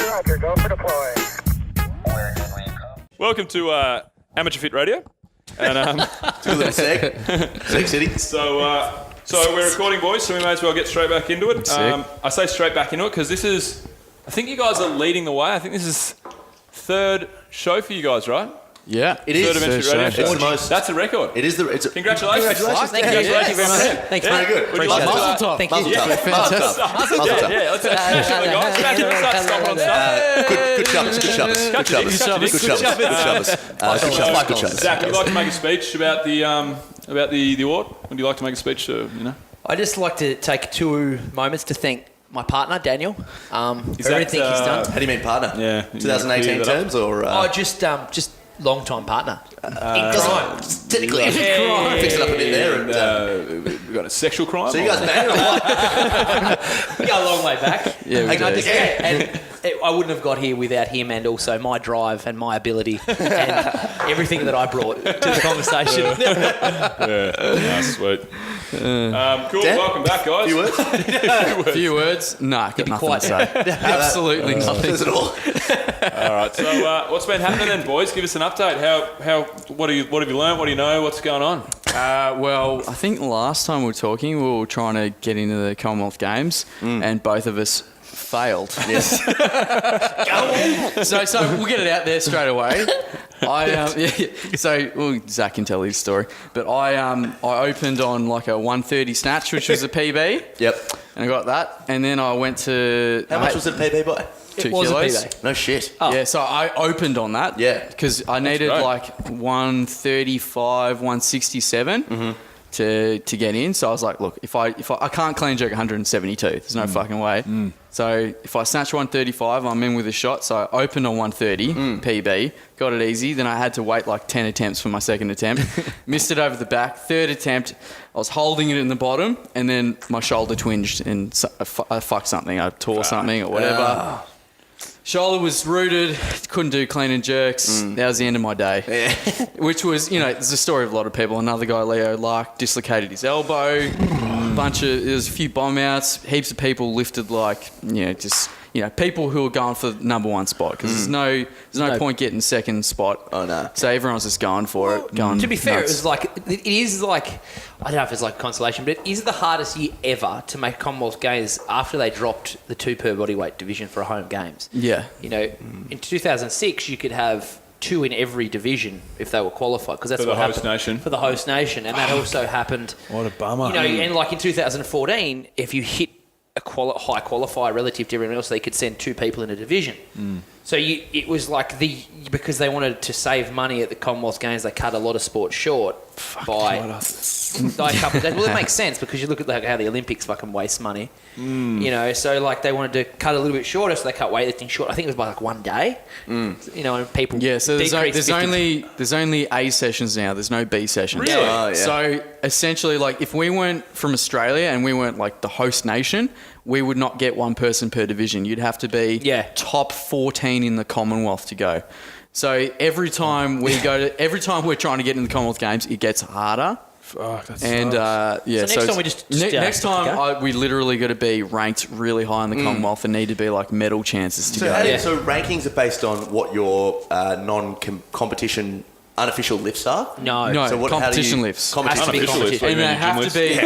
Roger, go for deploy. Welcome to Amateur Fit Radio. And It's a little Seg City. so we're recording, boys, so we may as well get straight back into it. I say straight back into it because this is, I think you guys are leading the way. I think this is third show for you guys, right? Yeah, It is. Third Adventure Radio It's show. the most. That's a record. It is the. It's a, Congratulations. Thank you very much. Thanks, Yeah. mate. Very good. Would you like to, Mazel tov. Thank you. Mazel tov. Fantastic. Mazel tov. Yeah, let's smash it, guys. Smash it. Let's start stomping on stuff. Good shovers. Good shovers. Good shovers. Good shovers. Good shovers. Good shovers. Five good shovers. Zach, would you like to make a speech about the award? Would you like to make a speech? I'd just like to take 2 moments to thank my partner, Daniel, for that, everything he's done. How do you mean partner? Yeah. 2018 terms or? Just long-time partner. In crime. Technically, fix it up a bit there. And, We've got a sexual crime. so you guys banged or what? We go a long way back. Yeah, we And I do. just- and I wouldn't have got here without him, and also my drive and my ability and everything that I brought to the conversation. Sweet. Cool. Dan? Welcome back, guys. Few words. Few words? Nah, got nothing quiet. to say. Absolutely nothing. Says it all. All right. So, what's been happening then, boys? Give us an update. What have you learned? What do you know? What's going on? Well, I think last time we were talking, we were trying to get into the Commonwealth Games, and both of us failed. Yes. So we'll get it out there straight away. Zach can tell his story, but I opened on like a 130 snatch, which was a PB. Yep. And I got that, and then I went to How much was it PB by? 2 It was a kilos. PB. No shit. Yeah, so I opened on that. Yeah. Because I needed great. like 135, 167 to get in. So I was like, look, if I can't clean jerk 172, there's no fucking way. So if I snatch 135, I'm in with a shot. So I opened on 130 PB, got it easy. Then I had to wait like 10 attempts for my second attempt. Missed it over the back. Third attempt, I was holding it in the bottom, and then my shoulder twinged and I fucked something. I tore something or whatever. Shoulder was rooted, couldn't do clean and jerks. That was the end of my day. Which was, there's a story of a lot of people. Another guy, Leo Lark, dislocated his elbow. There was a few bomb outs. Heaps of people lifted people who are going for the number one spot because there's no point getting second spot. Oh, no. So everyone's just going for it. Going To be fair, nuts. it is like, I don't know if it's like consolation, but it is the hardest year ever to make Commonwealth Games after they dropped the 2 per bodyweight division for home games. Yeah. In 2006, you could have 2 in every division if they were qualified, because that's For the what host happened nation. for the host nation, and that also happened. What a bummer. And like in 2014, if you hit a high qualifier relative to everyone else, they could send 2 people in a division. So it was like because they wanted to save money at the Commonwealth Games, they cut a lot of sports short by a couple of days. Well, it makes sense because you look at how the Olympics fucking waste money. So like they wanted to cut a little bit shorter, so they cut weightlifting short. I think it was by like 1 day. And people So there's decreased 50. only A sessions now. There's no B sessions. Really? Oh, yeah. So essentially, like if we weren't from Australia and we weren't like the host nation, we would not get 1 person per division. You'd have to be top 14 in the Commonwealth to go. So every time we're trying to get in the Commonwealth Games, it gets harder. Fuck, that's So next time we just next time go? we literally got to be ranked really high in the Commonwealth and need to be like medal chances to go. So rankings are based on what your non-competition unofficial lifts are? No. No, So competition lifts. Competition Has to be lifts. competition. And they have to be.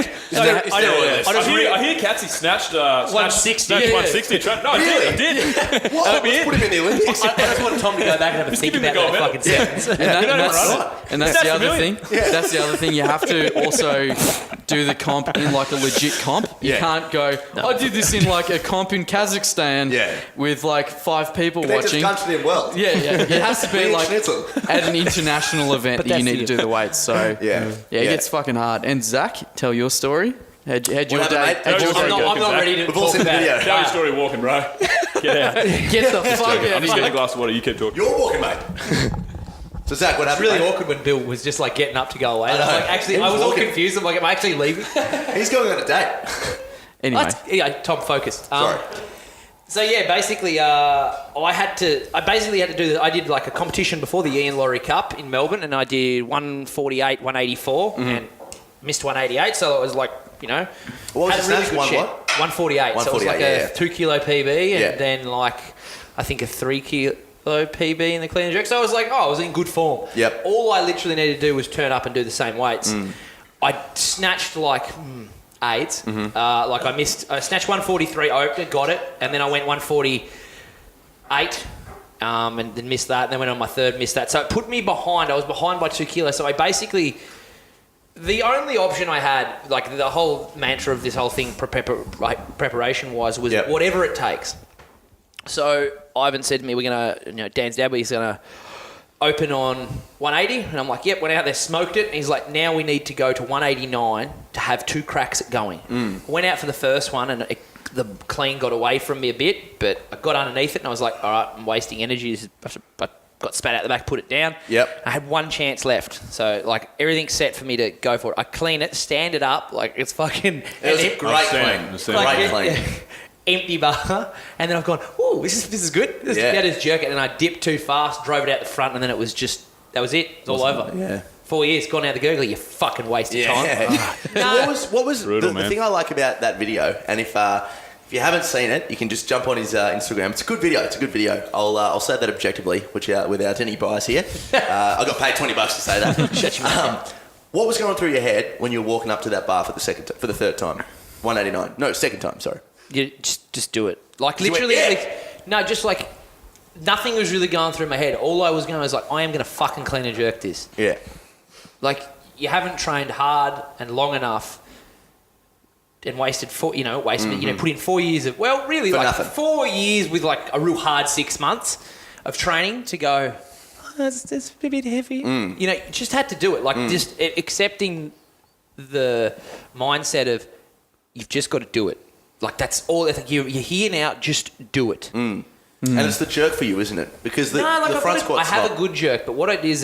I hear Catsy snatched 160. Snatched Yeah. 160. No, I did. What? That'd be Let's it. put him in the Olympics. I just want Tom to go back and have a Just think give him about the that gold fucking sentence. And that's That's the other familiar. thing. That's the other thing. You have to also do the comp in like a legit comp. You Yeah. can't go, I did this in like a comp in Kazakhstan Yeah. with like 5 people They're just watching. country and world. Yeah. It has to be Big like schnitzel. at an international event But that you that's need to do the weights. So Yeah. it gets fucking hard. And Zach, tell your story. How'd your happened, day? mate? how'd your I'm day not- go? I'm not ready to We've all talk seen the about video. it. Tell your story walking, bro. Get out. Get the fuck I'm out just of getting a here. glass of water. You keep talking. You're walking, mate. So, Zach, what It's happened? really mate? awkward when Bill was just like getting up to go away. And I'm know. like, actually, He I was was all walking. confused. I'm like, am I actually leaving? He's going on a date. Anyway. Tom, focus. Sorry. So yeah, basically, I did like a competition before the Ian Laurie Cup in Melbourne, and I did 148, 184, and missed 188. So it was like you know. What was Had the a really snatch? good One shit. what? 148. So it was like 148, a yeah. 2 kilo PB and Yeah. then like, I think a 3 kilo PB in the clean and jerk. So I was like, I was in good form. Yep. All I literally needed to do was turn up and do the same weights. I snatched like 8. Like I snatched 143, I opened it, got it, and then I went 148. And then missed that, and then went on my third, missed that. So it put me behind. I was behind by 2 kilos. So I basically, the only option I had, like the whole mantra of this whole thing, preparation was Yep. whatever it takes. So Ivan said to me, we're going to, Dan's dad, he's going to open on 180. And I'm like, yep, went out there, smoked it. And he's like, now we need to go to 189 to have 2 cracks at going. Went out for the first one and the clean got away from me a bit, but I got underneath it and I was like, all right, I'm wasting energy. I got spat out the back, put it down. Yep. I had one chance left. So, like, everything's set for me to go for it. I clean it, stand it up, like, it's fucking... It was a great seen clean. it. Great clean. Empty bar. And then I've gone, ooh, this is good. Yeah. I just jerk it and I dipped too fast, drove it out the front, and then it was just... That was it. It was all over. Yeah. 4 years, gone out the Googler, you fucking wasted time. So what was Brutal, the man. thing I like about that video? And if you haven't seen it, you can just jump on his Instagram. It's a good video. I'll say that objectively, without any bias here. I got paid $20 to say that. Shut your mouth. What was going through your head when you were walking up to that bar for the third time? 189. No, second time. Sorry. You just do it. Like, You went, literally, yeah. just like, nothing was really going through my head. All I was going was like, I am going to fucking clean and jerk this. Yeah. Like, you haven't trained hard and long enough and wasted, put in 4 years of, well, really, For like nothing. 4 years with like a real hard 6 months of training to go, oh, it's a bit heavy. You know, just had to do it. Like, just accepting the mindset of, you've just got to do it. Like, that's all. You're here now, just do it. And it's the jerk for you, isn't it? Because the front I squat's have not. a good jerk, but what it is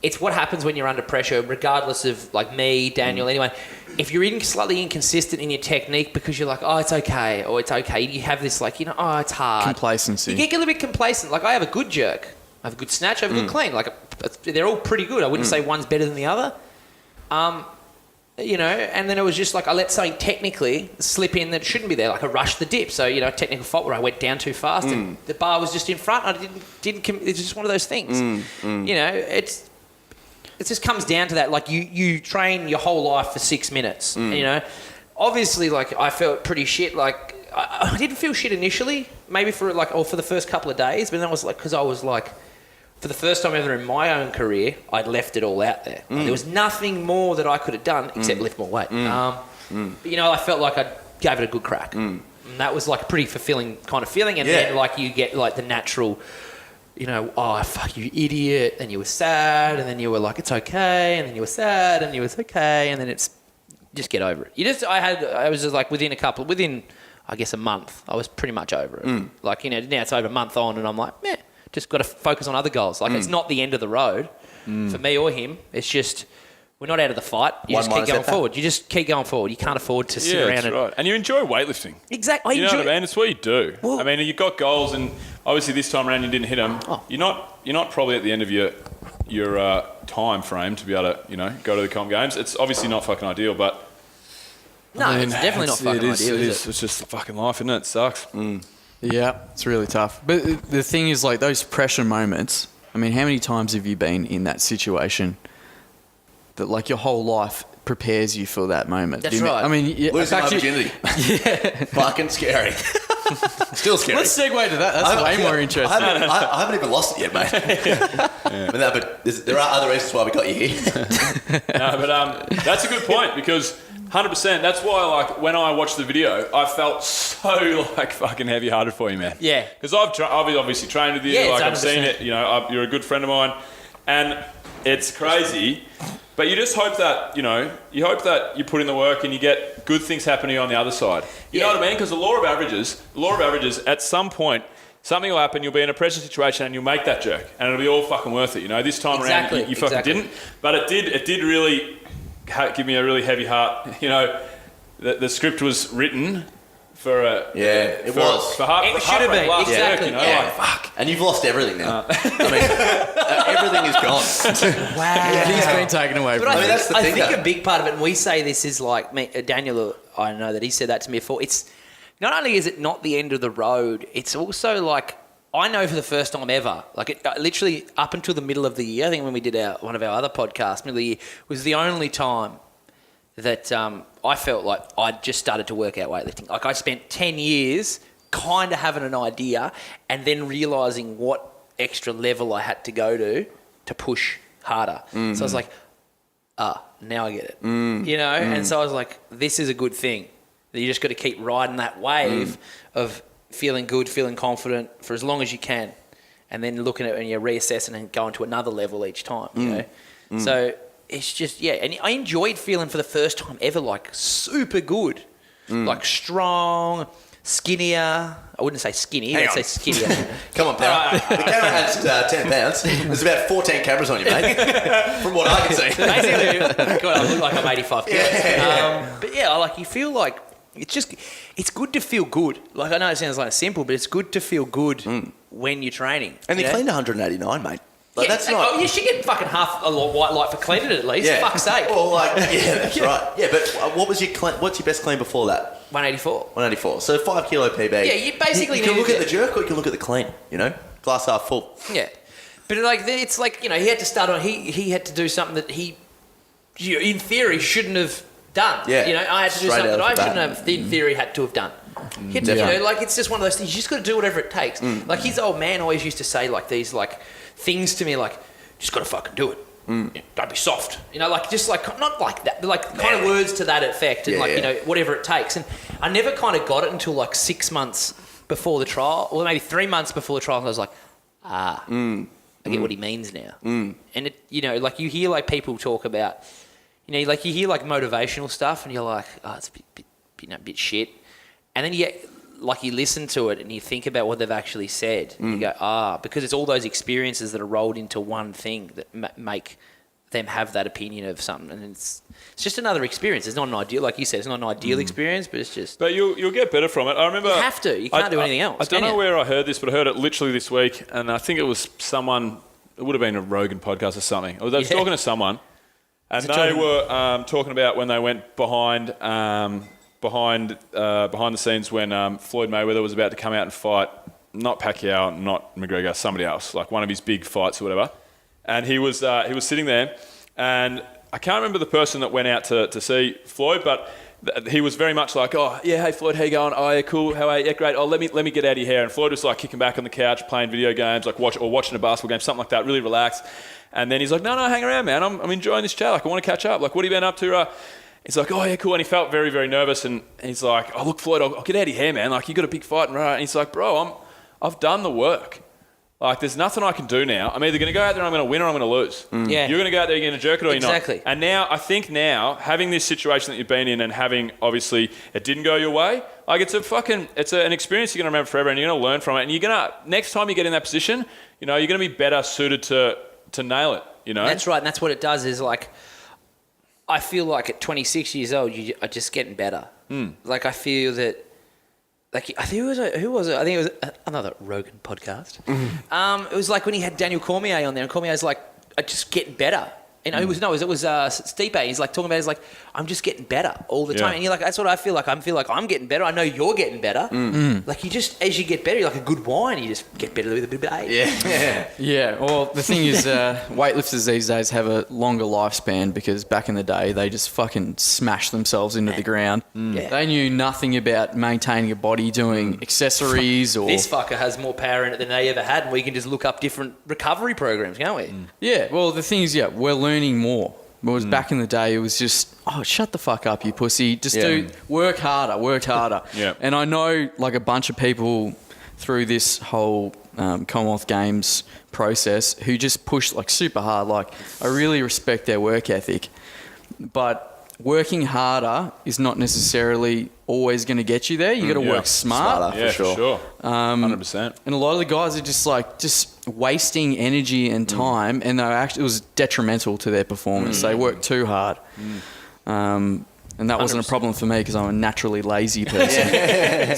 it's what happens when you're under pressure, regardless of like me, Daniel, anyone. If you're slightly inconsistent in your technique because you're like, oh, it's okay, or it's okay, you have this like, oh, it's hard. Complacency. You get a little bit complacent. Like, I have a good jerk, I have a good snatch, I have a good clean. Like, they're all pretty good. I wouldn't say one's better than the other. And then it was just like I let something technically slip in that shouldn't be there. Like I rushed the dip, so technical fault where I went down too fast and the bar was just in front. I didn't. It's just one of those things. It just comes down to that. Like you train your whole life for 6 minutes. Obviously, like I felt pretty shit. Like I didn't feel shit initially, maybe for the first couple of days, but then I was like, because I was like. For the first time ever in my own career, I'd left it all out there. There was nothing more that I could have done except lift more weight. But, I felt like I gave it a good crack. And that was like a pretty fulfilling kind of feeling. And then like you get like the natural, oh, fuck you idiot. And you were sad. And then you were like, it's okay. And then you were sad. And you was okay. And then it's just get over it. I was just like within I guess a month, I was pretty much over it. Like, now it's over a month on and I'm like, meh. Just got to focus on other goals. Like, it's not the end of the road for me or him. It's just, we're not out of the fight. You just keep going forward. You just keep going forward. You can't afford to sit around. That's right. And you enjoy weightlifting. Exactly. You know what I mean? It's what you do. Well, I mean, you've got goals, and obviously this time around you didn't hit them. Oh. You're not probably at the end of your time frame to be able to go to the comp games. It's obviously not fucking ideal, but no, it's definitely not fucking ideal, is it? It's just fucking life, isn't it? It sucks. Yeah, it's really tough. But the thing is, like, those pressure moments, I mean, how many times have you been in that situation that, like, your whole life prepares you for that moment? That's right. I mean, Losing my virginity. Yeah. Fucking scary. Still scary. Let's segue to that. That's way more interesting. I haven't even lost it yet, mate. But there are other reasons why we got you here. No, but that's a good point because 100%. That's why, like, when I watched the video, I felt so like fucking heavy-hearted for you, man. Yeah. Because I've obviously trained with you. Yeah, like it's I've 100%. seen it. You're a good friend of mine, and it's crazy. But you just hope that you put in the work and you get good things happening on the other side. You know what I mean? Because the law of averages, at some point, something will happen. You'll be in a pressure situation and you'll make that jerk, and it'll be all fucking worth it. This time Exactly, around, you fucking exactly. didn't. But it did really give me a really heavy heart. The script was written for a Yeah, it was. for heart. It should have been, last exactly, Jerk, yeah. like fuck. And you've lost everything now. I mean, everything is gone. Wow. He's been taken away But from I, me. mean, that's the thing, think though. a big part of it, and we say this is like Daniel. I know that he said that to me before. It's not only is it not the end of the road, it's also like I know for the first time ever, like it, literally up until the middle of the year. I think when we did one of our other podcasts, middle of the year was the only time that I felt like I'd just started to work out weightlifting. Like I spent 10 years kind of having an idea, and then realizing what extra level I had to go to push harder. So I was like, now I get it. You know? And so I was like, this is a good thing. You just got to keep riding that wave of feeling good, feeling confident for as long as you can. And then looking at it and you're reassessing and going to another level each time, you know? So it's just, yeah. And I enjoyed feeling for the first time ever, like super good, like strong, skinnier. I wouldn't say skinny, I'd say skinnier. Come on, pal. The camera has 10 pounds. There's about 14 cameras on you, mate. From what I can see. Basically, God, I look like I'm 85 kilos. But yeah, like you feel like it's good to feel good. Like I know it sounds like simple, but it's good to feel good when you're training. And they you know? cleaned 189, mate. Like, Yeah, that's not... Oh, you should get fucking half a white light for cleaning it at least. Fuck's sake. Well, like, yeah, that's right. Yeah, but what's your best clean before that? 184. 184. So 5 kilo PB. Yeah, you basically You can need look to- at the jerk or you can look at the clean, you know? Glass half full. Yeah, but like then it's like, you know, he had to start on. He had to do something that he, in theory, shouldn't have done. Yeah. You know, I had to do Straight something out that I of the shouldn't bat. have. In theory, had to have done. He had to, you know, like it's just one of those things. You just got to do whatever it takes. Like his old man always used to say like these like things to me like, just got to fucking do it. Yeah, don't be soft. You know, like just like not like that, but like kind of words to that effect, and Yeah, like yeah. you know whatever it takes. And I never kind of got it until like 6 months before the trial, or maybe 3 months before the trial. And I was like, I get what he means now. And it, you know, like you hear like people talk about, you know, like you hear like motivational stuff, and you're like, oh, it's a bit shit. And then you get, like you listen to it and you think about what they've actually said. And you go, because it's all those experiences that are rolled into one thing that make them have that opinion of something. And it's just another experience. It's not an ideal, like you said, it's not an ideal experience, but it's just... But you'll get better from it. I remember... You have to. You can't do anything else, I don't can know you? where I heard this, but I heard it literally this week, and I think it was someone... It would have been a Rogan podcast or something. Or they were talking to someone, and they were talking about when they went behind the scenes when Floyd Mayweather was about to come out and fight, not Pacquiao, not McGregor, somebody else, like one of his big fights or whatever. And he was sitting there, and I can't remember the person that went out to see Floyd, but he was very much like, oh yeah, hey Floyd, how you going? Oh yeah, cool. How are you? Yeah, great. Oh, let me get out of your hair. And Floyd was like kicking back on the couch, playing video games, like watching a basketball game, something like that, really relaxed. And then he's like, no, hang around, man. I'm enjoying this chat. Like I want to catch up. Like what have you been up to? He's like, oh yeah, cool. And he felt very, very nervous. And he's like, oh look, Floyd, I'll get out of your hair, man. Like you got a big fight, and he's like, bro, I've done the work. Like there's nothing I can do now. I'm either going to go out there and I'm going to win or I'm going to lose. Yeah. You're going to go out there, you're going to jerk it or you're Exactly. not. And now, I think now, having this situation that you've been in and having, obviously, it didn't go your way, like it's an experience you're going to remember forever and you're going to learn from it. And you're going to, next time you get in that position, you know, you're going to be better suited to nail it, you know? That's right, and that's what it does is like, I feel like at 26 years old, you are just getting better. Like I feel that, like I think who was it? I think it was another Rogan podcast. It was like when he had Daniel Cormier on there, and Cormier's like, I just getting better. And it was Stipe. He's like talking about, he's like, I'm just getting better all the time. Yeah. And you're like, that's what I feel like. I feel like I'm getting better. I know you're getting better. Like you just, as you get better, you're like a good wine. You just get better with a bit of age. Yeah. Yeah, well, the thing is, weightlifters these days have a longer lifespan because back in the day, they just fucking smashed themselves into the ground. Yeah. They knew nothing about maintaining a body, doing accessories or... This fucker has more power in it than they ever had, and we can just look up different recovery programs, can't we? Yeah, well, the thing is, we're learning more. Whereas back in the day, it was just, oh, shut the fuck up, you pussy. Just work harder. Yeah. And I know, like, a bunch of people through this whole Commonwealth Games process who just push, like, super hard. Like, I really respect their work ethic. But working harder is not necessarily always going to get you there. You got to work smart. Smarter. Yeah, for sure. 100%. And a lot of the guys are just wasting energy and time, and it was detrimental to their performance. They work too hard. And that wasn't a problem for me because I'm a naturally lazy person.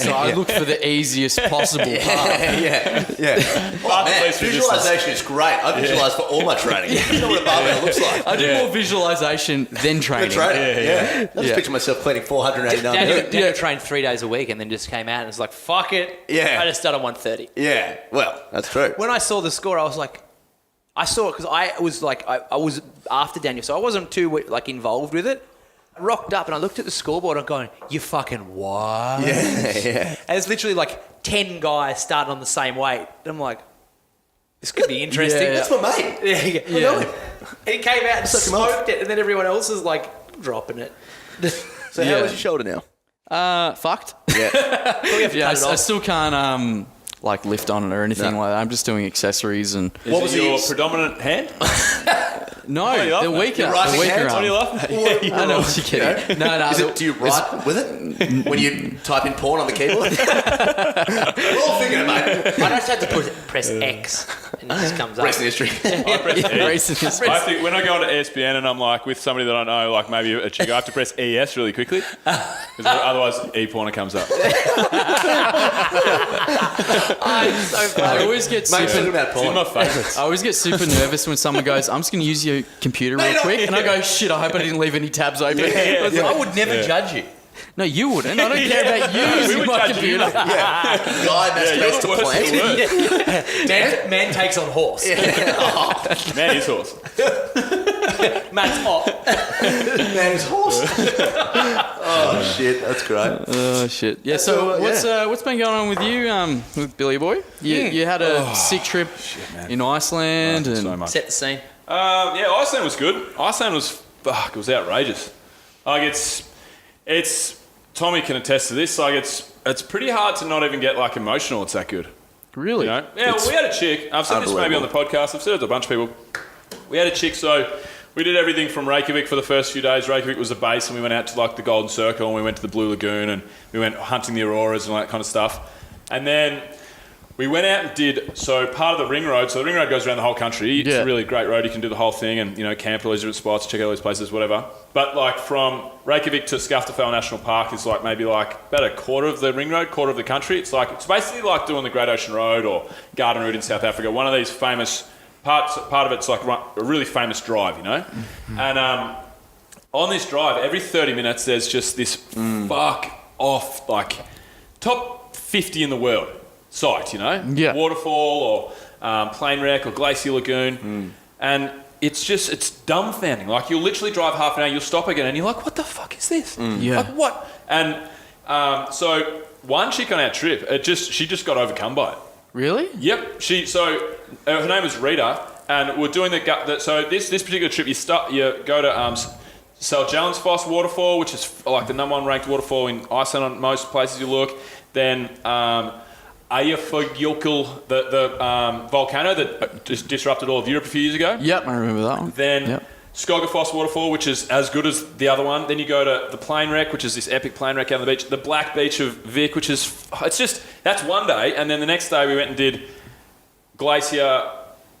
So I look for the easiest possible path. Yeah. Oh, man, least resistance. visualization is great. I visualize for all my training. You know what a barbell looks like. I do more visualization than training. I just Yeah. picture myself cleaning 489 Daniel trained 3 days a week and then just came out and was like, fuck it. Yeah. I just started 130. Yeah, well, that's true. When I saw the score, I was like, I saw it because I was like, I was after Daniel, so I wasn't too like involved with it. I rocked up and I looked at the scoreboard and I'm going, you fucking what? Yeah. And it's literally like 10 guys starting on the same weight. And I'm like, this could be interesting. Yeah. That's my mate. Yeah. And he came out and Suck him off. smoked it, and then everyone else is like dropping it. So how was your shoulder now? Fucked. Yeah. Probably have to Yeah, cut it I off. still can't like lift on it or anything No. like that. I'm just doing accessories and What was was your his- predominant hand? no, you the laughing at? weaker, Your right the weaker hand? arm. What are you laughing at? I know what you're kidding. No, Is it, do you write with it when you type in porn on the keyboard? We're all thinking about it. I just had to press X, and it just comes up. Rest in history. I press E. Recent I think when I go onto ESPN and I'm like with somebody that I know, like maybe a chick, I have to press ES really quickly because otherwise e-porner comes up. I always get Mate, talking super, about It's in porn. my favourites. I always get super nervous when someone goes, "I'm just going to use your computer real no, quick," and I yeah. go, "Shit, I hope I didn't leave any tabs open." I would never judge you. No, you wouldn't. I don't care about you using would my judge you, computer. Guy masturbates You're to the worst for plant. words. Man takes on horse. Man is horse. Matt's hot. Man is horse. Oh, shit. That's great. Oh shit! Yeah. So, So what's been going on with you, with Billy Boy? You had a sick trip in Iceland, and So much. Set the scene. Yeah, Iceland was good. Iceland was fuck. It was outrageous. Like it's Tommy can attest to this. Like it's pretty hard to not even get like emotional. It's that good. really, You know? Yeah, well, we had a chick. I've said this maybe on the podcast. I've said it to a bunch of people. We had a chick, so we did everything from Reykjavik for the first few days. Reykjavik was the base, and we went out to like the Golden Circle, and we went to the Blue Lagoon, and we went hunting the auroras and all that kind of stuff. And then we went out and did, so part of the ring road, so the ring road goes around the whole country. It's Yeah. a really great road. You can do the whole thing and, camp at all these different spots, check out all these places, whatever. But like from Reykjavik to Skaftafell National Park is like maybe like about a quarter of the ring road, quarter of the country. It's basically like doing the Great Ocean Road or Garden Route in South Africa. One of these famous part of it's like a really famous drive, And on this drive, every 30 minutes, there's just this fuck off, like top 50 in the world site, Yeah. Waterfall or plane wreck or glacier lagoon. And it's dumbfounding. Like you'll literally drive half an hour, you'll stop again and you're like, what the fuck is this? Yeah. Like what? And so one chick on our trip, she just got overcome by it. really? Yep. Her name was Rita, and we're doing so this particular trip, you go to Seljalandsfoss waterfall, which is like the number one ranked waterfall in Iceland on most places you look. Then Eyjafjallajökull, the volcano that just disrupted all of Europe a few years ago. Yep, I remember that one. Then Yep. Skogafoss waterfall, which is as good as the other one. Then you go to the plane wreck, which is this epic plane wreck on the beach. The Black Beach of Vic, which is that's one day, and then the next day we went and did Glacier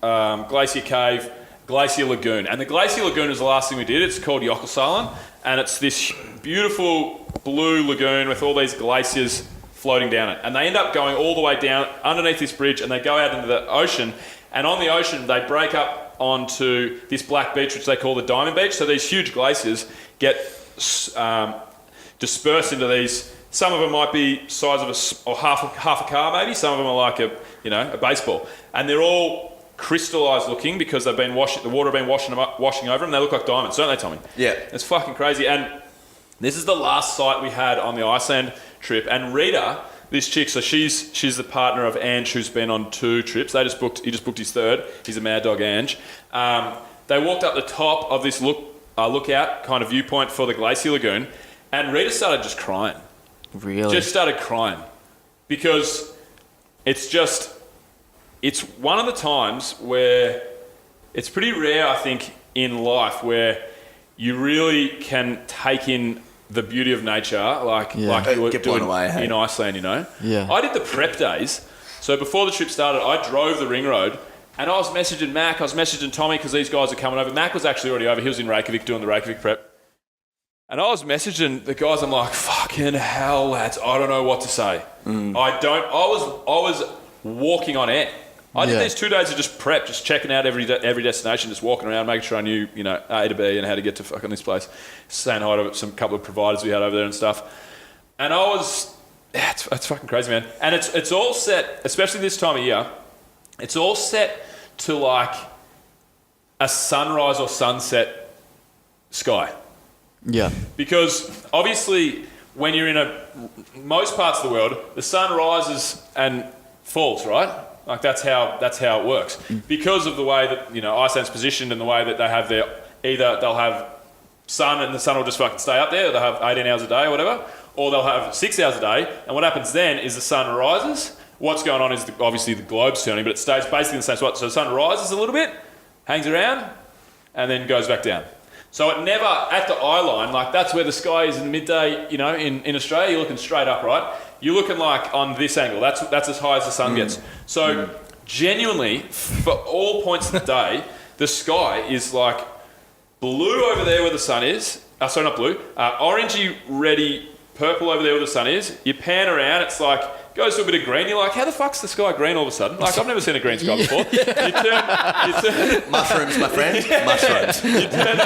Cave, Glacier Lagoon, and the Glacier Lagoon is the last thing we did. It's called Jökulsárlón, and it's this beautiful blue lagoon with all these glaciers floating down it, and they end up going all the way down underneath this bridge, and they go out into the ocean, and on the ocean they break up onto this black beach, which they call the Diamond Beach. So these huge glaciers get dispersed into these. Some of them might be size of half a car, maybe. Some of them are like a baseball, and they're all crystallized looking because they've been the water have been washing over them. They look like diamonds, don't they, Tommy? Yeah. It's fucking crazy. And this is the last site we had on the Iceland trip. And Rita, this chick, so she's the partner of Ange, who's been on 2 trips. He just booked his 3rd. He's a mad dog, Ange. They walked up the top of this lookout kind of viewpoint for the Glacier Lagoon, and Rita started just crying. Really? Just started crying because it's one of the times where it's pretty rare, I think, in life where you really can take in the beauty of nature like you were Get blown doing away, hey? in Iceland, Yeah. I did the prep days. So before the trip started, I drove the ring road and I was messaging Mac, I was messaging Tommy because these guys are coming over. Mac was actually already over. He was in Reykjavik doing the Reykjavik prep. And I was messaging the guys. I'm like, fucking hell, lads. I don't know what to say. I was walking on air. I did these 2 days of just prep, just checking out every destination, just walking around, making sure I knew, A to B and how to get to fucking this place. Saying hi to some couple of providers we had over there and stuff. And I was, it's fucking crazy, man. And it's all set, especially this time of year. It's all set to like a sunrise or sunset sky. Yeah. Because obviously, when you're in most parts of the world, the sun rises and falls, right? Like that's how it works. Because of the way that Iceland's positioned and the way that they have they'll have sun and the sun will just fucking stay up there, or they'll have 18 hours a day or whatever, or they'll have 6 hours a day. And what happens then is the sun rises. What's going on is obviously the globe's turning, but it stays basically in the same spot. So the sun rises a little bit, hangs around, and then goes back down. So it never, at the eye line, like that's where the sky is in midday, in Australia, you're looking straight up, right? You're looking like on this angle. That's as high as the sun gets. So genuinely, for all points of the day, the sky is like blue over there where the sun is. Sorry, not blue. Orangey, reddy, purple over there where the sun is. You pan around, it's like, goes to a bit of green. You're like, how the fuck's the sky green all of a sudden? Like, I've never seen a green sky before. You turn Mushrooms, my friend. Mushrooms. you turn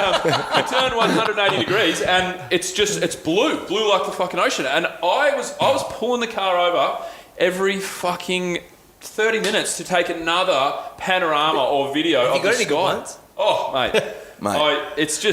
180 degrees and it's blue like the fucking ocean. And I was pulling the car over every fucking 30 minutes to take another panorama or video of the sky. Oh, mate. It's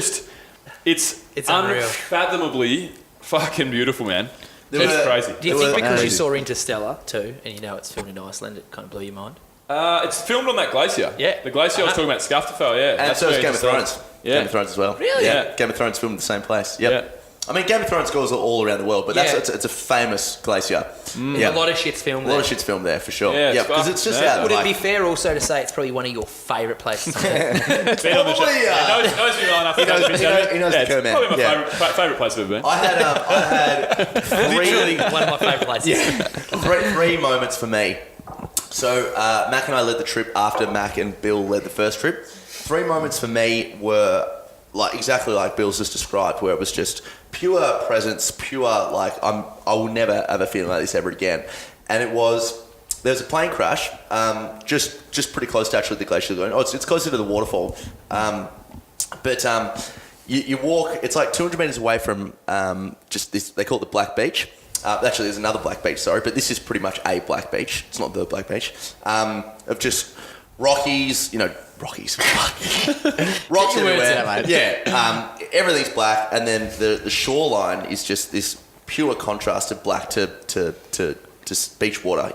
unreal. unfathomably fucking beautiful, man. It's crazy. Do you think because you saw Interstellar too, and it's filmed in Iceland, it kind of blew your mind? It's filmed on that glacier. Yeah. The glacier I was talking about, Skaftafell, yeah. And so is Game of Thrones. Yeah. Game of Thrones as well. Really? Yeah. Game of Thrones filmed in the same place. Yep. Yeah. I mean, Game of Thrones goes all around the world, but it's a famous glacier. A lot of shit's filmed there. A lot of shit's filmed there, for sure. Yeah, Yeah, it's because it's just fucking out Would of it be fair also to say it's probably one of your favourite places? Been on the show. Probably, Yeah, knows me well enough. He knows the it's Kerman. probably my Yeah. favourite place I've ever been. I had Literally one of my favourite places. three moments for me. So Mac and I led the trip after Mac and Bill led the first trip. 3 moments for me were exactly like Bill's just described, where it was just pure presence, pure I will never ever feel like this ever again. And there was a plane crash, just pretty close to actually the glacier going. Oh, it's closer to the waterfall, but you walk. It's like 200 meters away from just this. They call it the Black Beach. Actually, there's another Black Beach, sorry, but this is pretty much a Black Beach. It's not the Black Beach. Of just Rockies, Rockies. Rocks Get your words everywhere. out, mate. Yeah. Everything's black, and then the shoreline is just this pure contrast of black to beach water,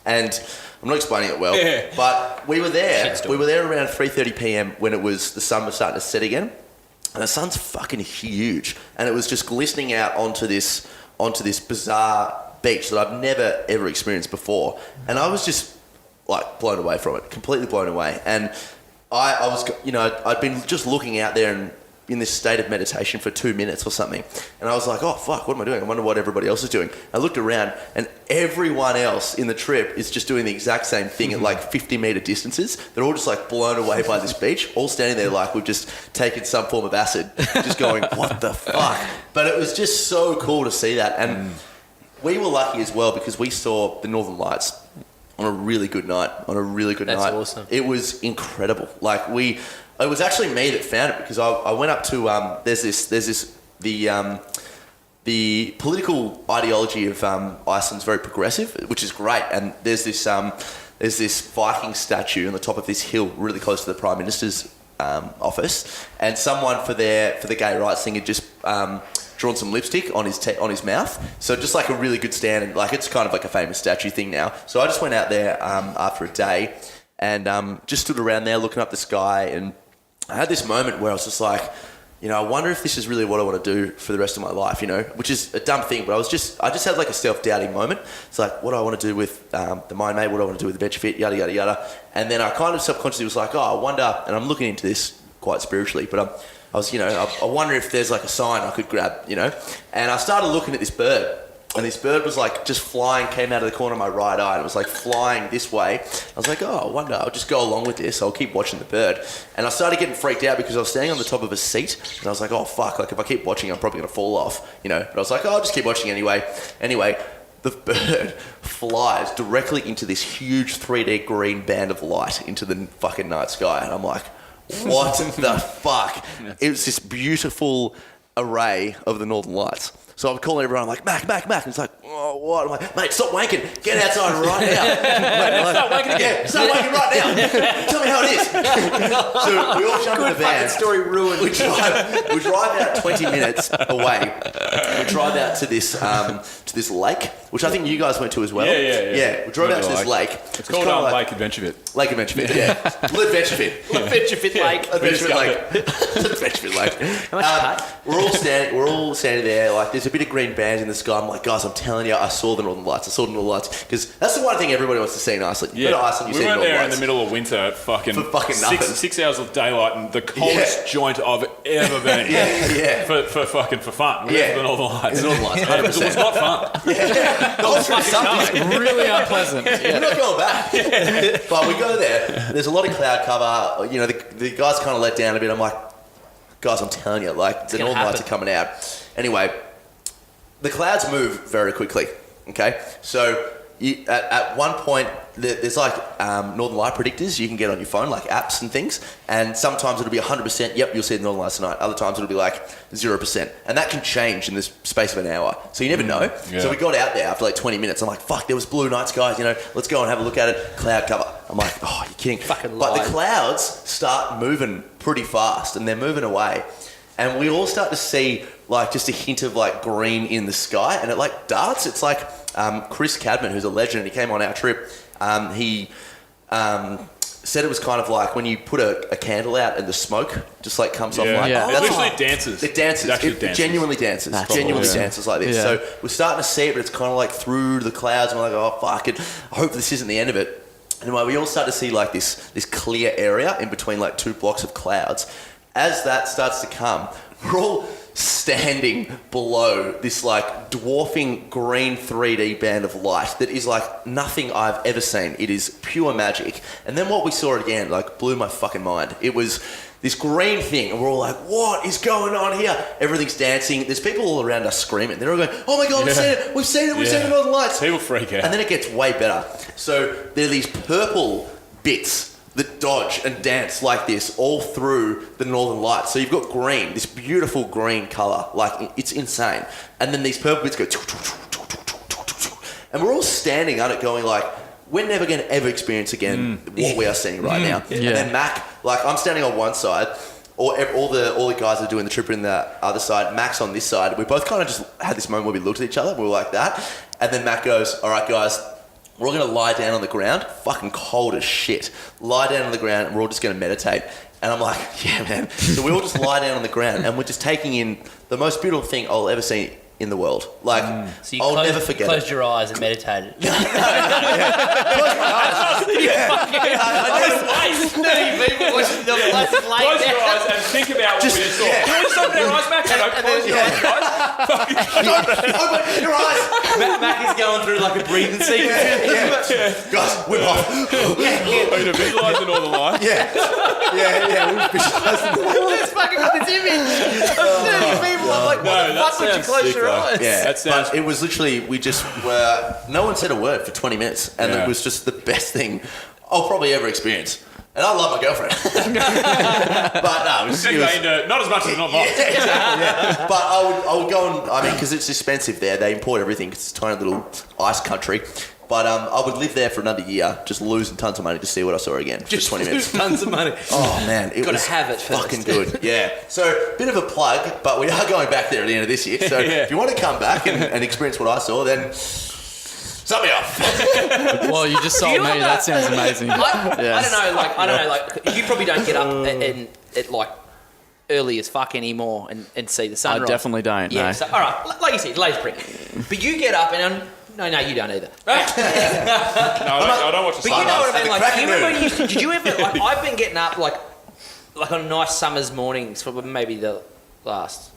And I'm not explaining it well, Yeah. but we were there. Shitstorm. We were there around 3:30 p.m. when the sun was starting to set again, and the sun's fucking huge, and it was just glistening out onto this bizarre beach that I've never ever experienced before, and I was just blown away from it, completely blown away. And I was, I'd been just looking out there and in this state of meditation for 2 minutes or something. And I was like, oh, fuck, what am I doing? I wonder what everybody else is doing. I looked around and everyone else in the trip is just doing the exact same thing at 50-meter distances. They're all just blown away by this beach, all standing there we've just taken some form of acid, just going, what the fuck? But it was just so cool to see that. And we were lucky as well because we saw the Northern Lights on a really good night. That's awesome. It was incredible. It was actually me that found it because I went up to the political ideology of Iceland's very progressive, which is great. And there's this Viking statue on the top of this hill, really close to the Prime Minister's office, and someone for the gay rights thing had just drawn some lipstick on his mouth. So just a really good stand, and it's kind of a famous statue thing now. So I just went out there after a day and just stood around there looking up the sky, and I had this moment where I was just I wonder if this is really what I want to do for the rest of my life, which is a dumb thing, but I just had a self-doubting moment. It's what do I want to do with the Mind Mate? What do I want to do with the Venture Fit? Yada, yada, yada. And then I kind of subconsciously was I wonder, and I'm looking into this quite spiritually, but I was, I wonder if there's a sign I could grab, And I started looking at this bird, and this bird was like just flying, came out of the corner of my right eye, and it was like flying this way. I was like, oh, I wonder, I'll just go along with this. I'll keep watching the bird. And I started getting freaked out because I was standing on the top of a seat, and I was like, oh, fuck, like if I keep watching, I'm probably going to fall off, you know. But I was like, oh, I'll just keep watching anyway. Anyway, the bird flies directly into this huge 3D green band of light into the fucking night sky. And I'm like, what the fuck? It was this beautiful array of the Northern Lights. So I'm calling everyone, I'm like, Mac. And it's like, oh, what? I'm like, mate, stop wanking. Get outside right now. Mate, like, Start wanking again. Yeah, start wanking right now. Tell me how it is. So we all jump in the van. Story ruined. We drive out 20 minutes away. We drive out to this lake, which I think you guys went to as well. Yeah. We drove out to this lake. It's called kinda like Lake Adventure Fit. Lake Adventure Fit, yeah. Adventure Fit. Adventure Fit Lake. Adventure Fit Lake. Adventure Fit Lake. How much you pay? We're all standing there, like there's a bit of green bands in the sky. I'm like, guys, I'm telling you, I saw the Northern Lights. Because that's the one thing everybody wants to see in Iceland. You go to Iceland, you we see went Northern there Lights. in the middle of winter at fucking nothing. 6 hours of daylight and the coldest joint I've ever been. Yeah. For fun. We went to the Northern Lights. The Northern Lights, It was 100%. not fun. The whole trip's something. Really unpleasant. We're not going back. But we go there. There's a lot of cloud cover. You know, the guys kind of let down a bit. I'm like, guys, I'm telling you, like, the Northern Lights are coming out. Anyway, the clouds move very quickly, okay? So at one point, there's like Northern Light predictors you can get on your phone, like apps and things, and sometimes it'll be 100%, yep, you'll see the Northern Lights tonight. Other times it'll be like 0%, and that can change in the space of an hour. So you never know. Yeah. So we got out there after like 20 minutes. I'm like, fuck, there was blue night skies, you know, let's go and have a look at it. Cloud cover. I'm like, oh, you're kidding. Fucking But lie. the clouds start moving pretty fast, and they're moving away. And we all start to see like just a hint of like green in the sky, and it like darts. It's like Chris Cadman, who's a legend, he came on our trip. He said it was kind of like when you put a candle out and the smoke just like comes off like Yeah. It that's literally what- dances. It dances. It actually It dances. genuinely dances. That's Genuinely awesome. dances like this. Yeah. So we're starting to see it, but it's kind of like through the clouds. And we're like, oh fuck it. I hope this isn't the end of it. Anyway, we all start to see like this clear area in between like two blocks of clouds. As that starts to come, we're all standing below this like dwarfing green 3D band of light that is like nothing I've ever seen. It is pure magic. And then what we saw again like blew my fucking mind. It was this green thing, and we're all like, what is going on here? Everything's dancing. There's people all around us screaming. They're all going, oh my God, we've seen it, we've seen the Northern Lights. People freak out. And then it gets way better. So there are these purple bits that dodge and dance like this all through the Northern Lights. So you've got green, this beautiful green colour, like it's insane. And then these purple bits go, and we're all standing on it going like, we're never going to ever experience again what we are seeing right now. Yeah. And then Mac, like I'm standing on one side, all the guys are doing the trip on the other side, Mac's on this side. We both kind of just had this moment where we looked at each other, we were like that. And then Mac goes, all right guys, we're all going to lie down on the ground, fucking cold as shit. Lie down on the ground and we're all just going to meditate. And I'm like, yeah, man. So we all just lie down on the ground and we're just taking in the most beautiful thing I'll ever see in the world. Like, So you I'll never forget closed it. your eyes and meditated. Close your eyes and think about what we just saw. Can we just open our eyes, Mac? No, close your eyes, guys. Open your eyes. Mac is going through like a breathing sequence. Guys, whip off. Are you to visualise the Northern Lights? Yeah. We visualized it. It's fucking got this image of 30 people. I'm like, what the that fuck would you sounds close sick, your though. eyes? Yeah, That sounds- but it was literally, we just were, no one said a word for 20 minutes, and Yeah. it was just the best thing I'll probably ever experience. And I love my girlfriend. But no, it was, Not as much as not much. but I would go and, I mean, because it's expensive there, they import everything, 'cause it's a tiny little ice country. But I would live there for another year, just losing tons of money to see what I saw again. Just 20 minutes. Tons of money. Oh man, it Gotta was have it first. fucking good. Yeah. So bit of a plug, but we are going back there at the end of this year. So if you want to come back and experience what I saw, then sub me off. Well, you just sold You me. know That that- sounds amazing. I don't Yes. know, like you probably don't get up and at like early as fuck anymore and see the sunrise. definitely don't, Yeah. no. So, all right, like you said, late spring. But you get up and no, you don't either. No, I don't watch the But you know what I mean? Like, cracking you remember moon. when you, did you ever? Like, I've been getting up like on nice summer's mornings for maybe the last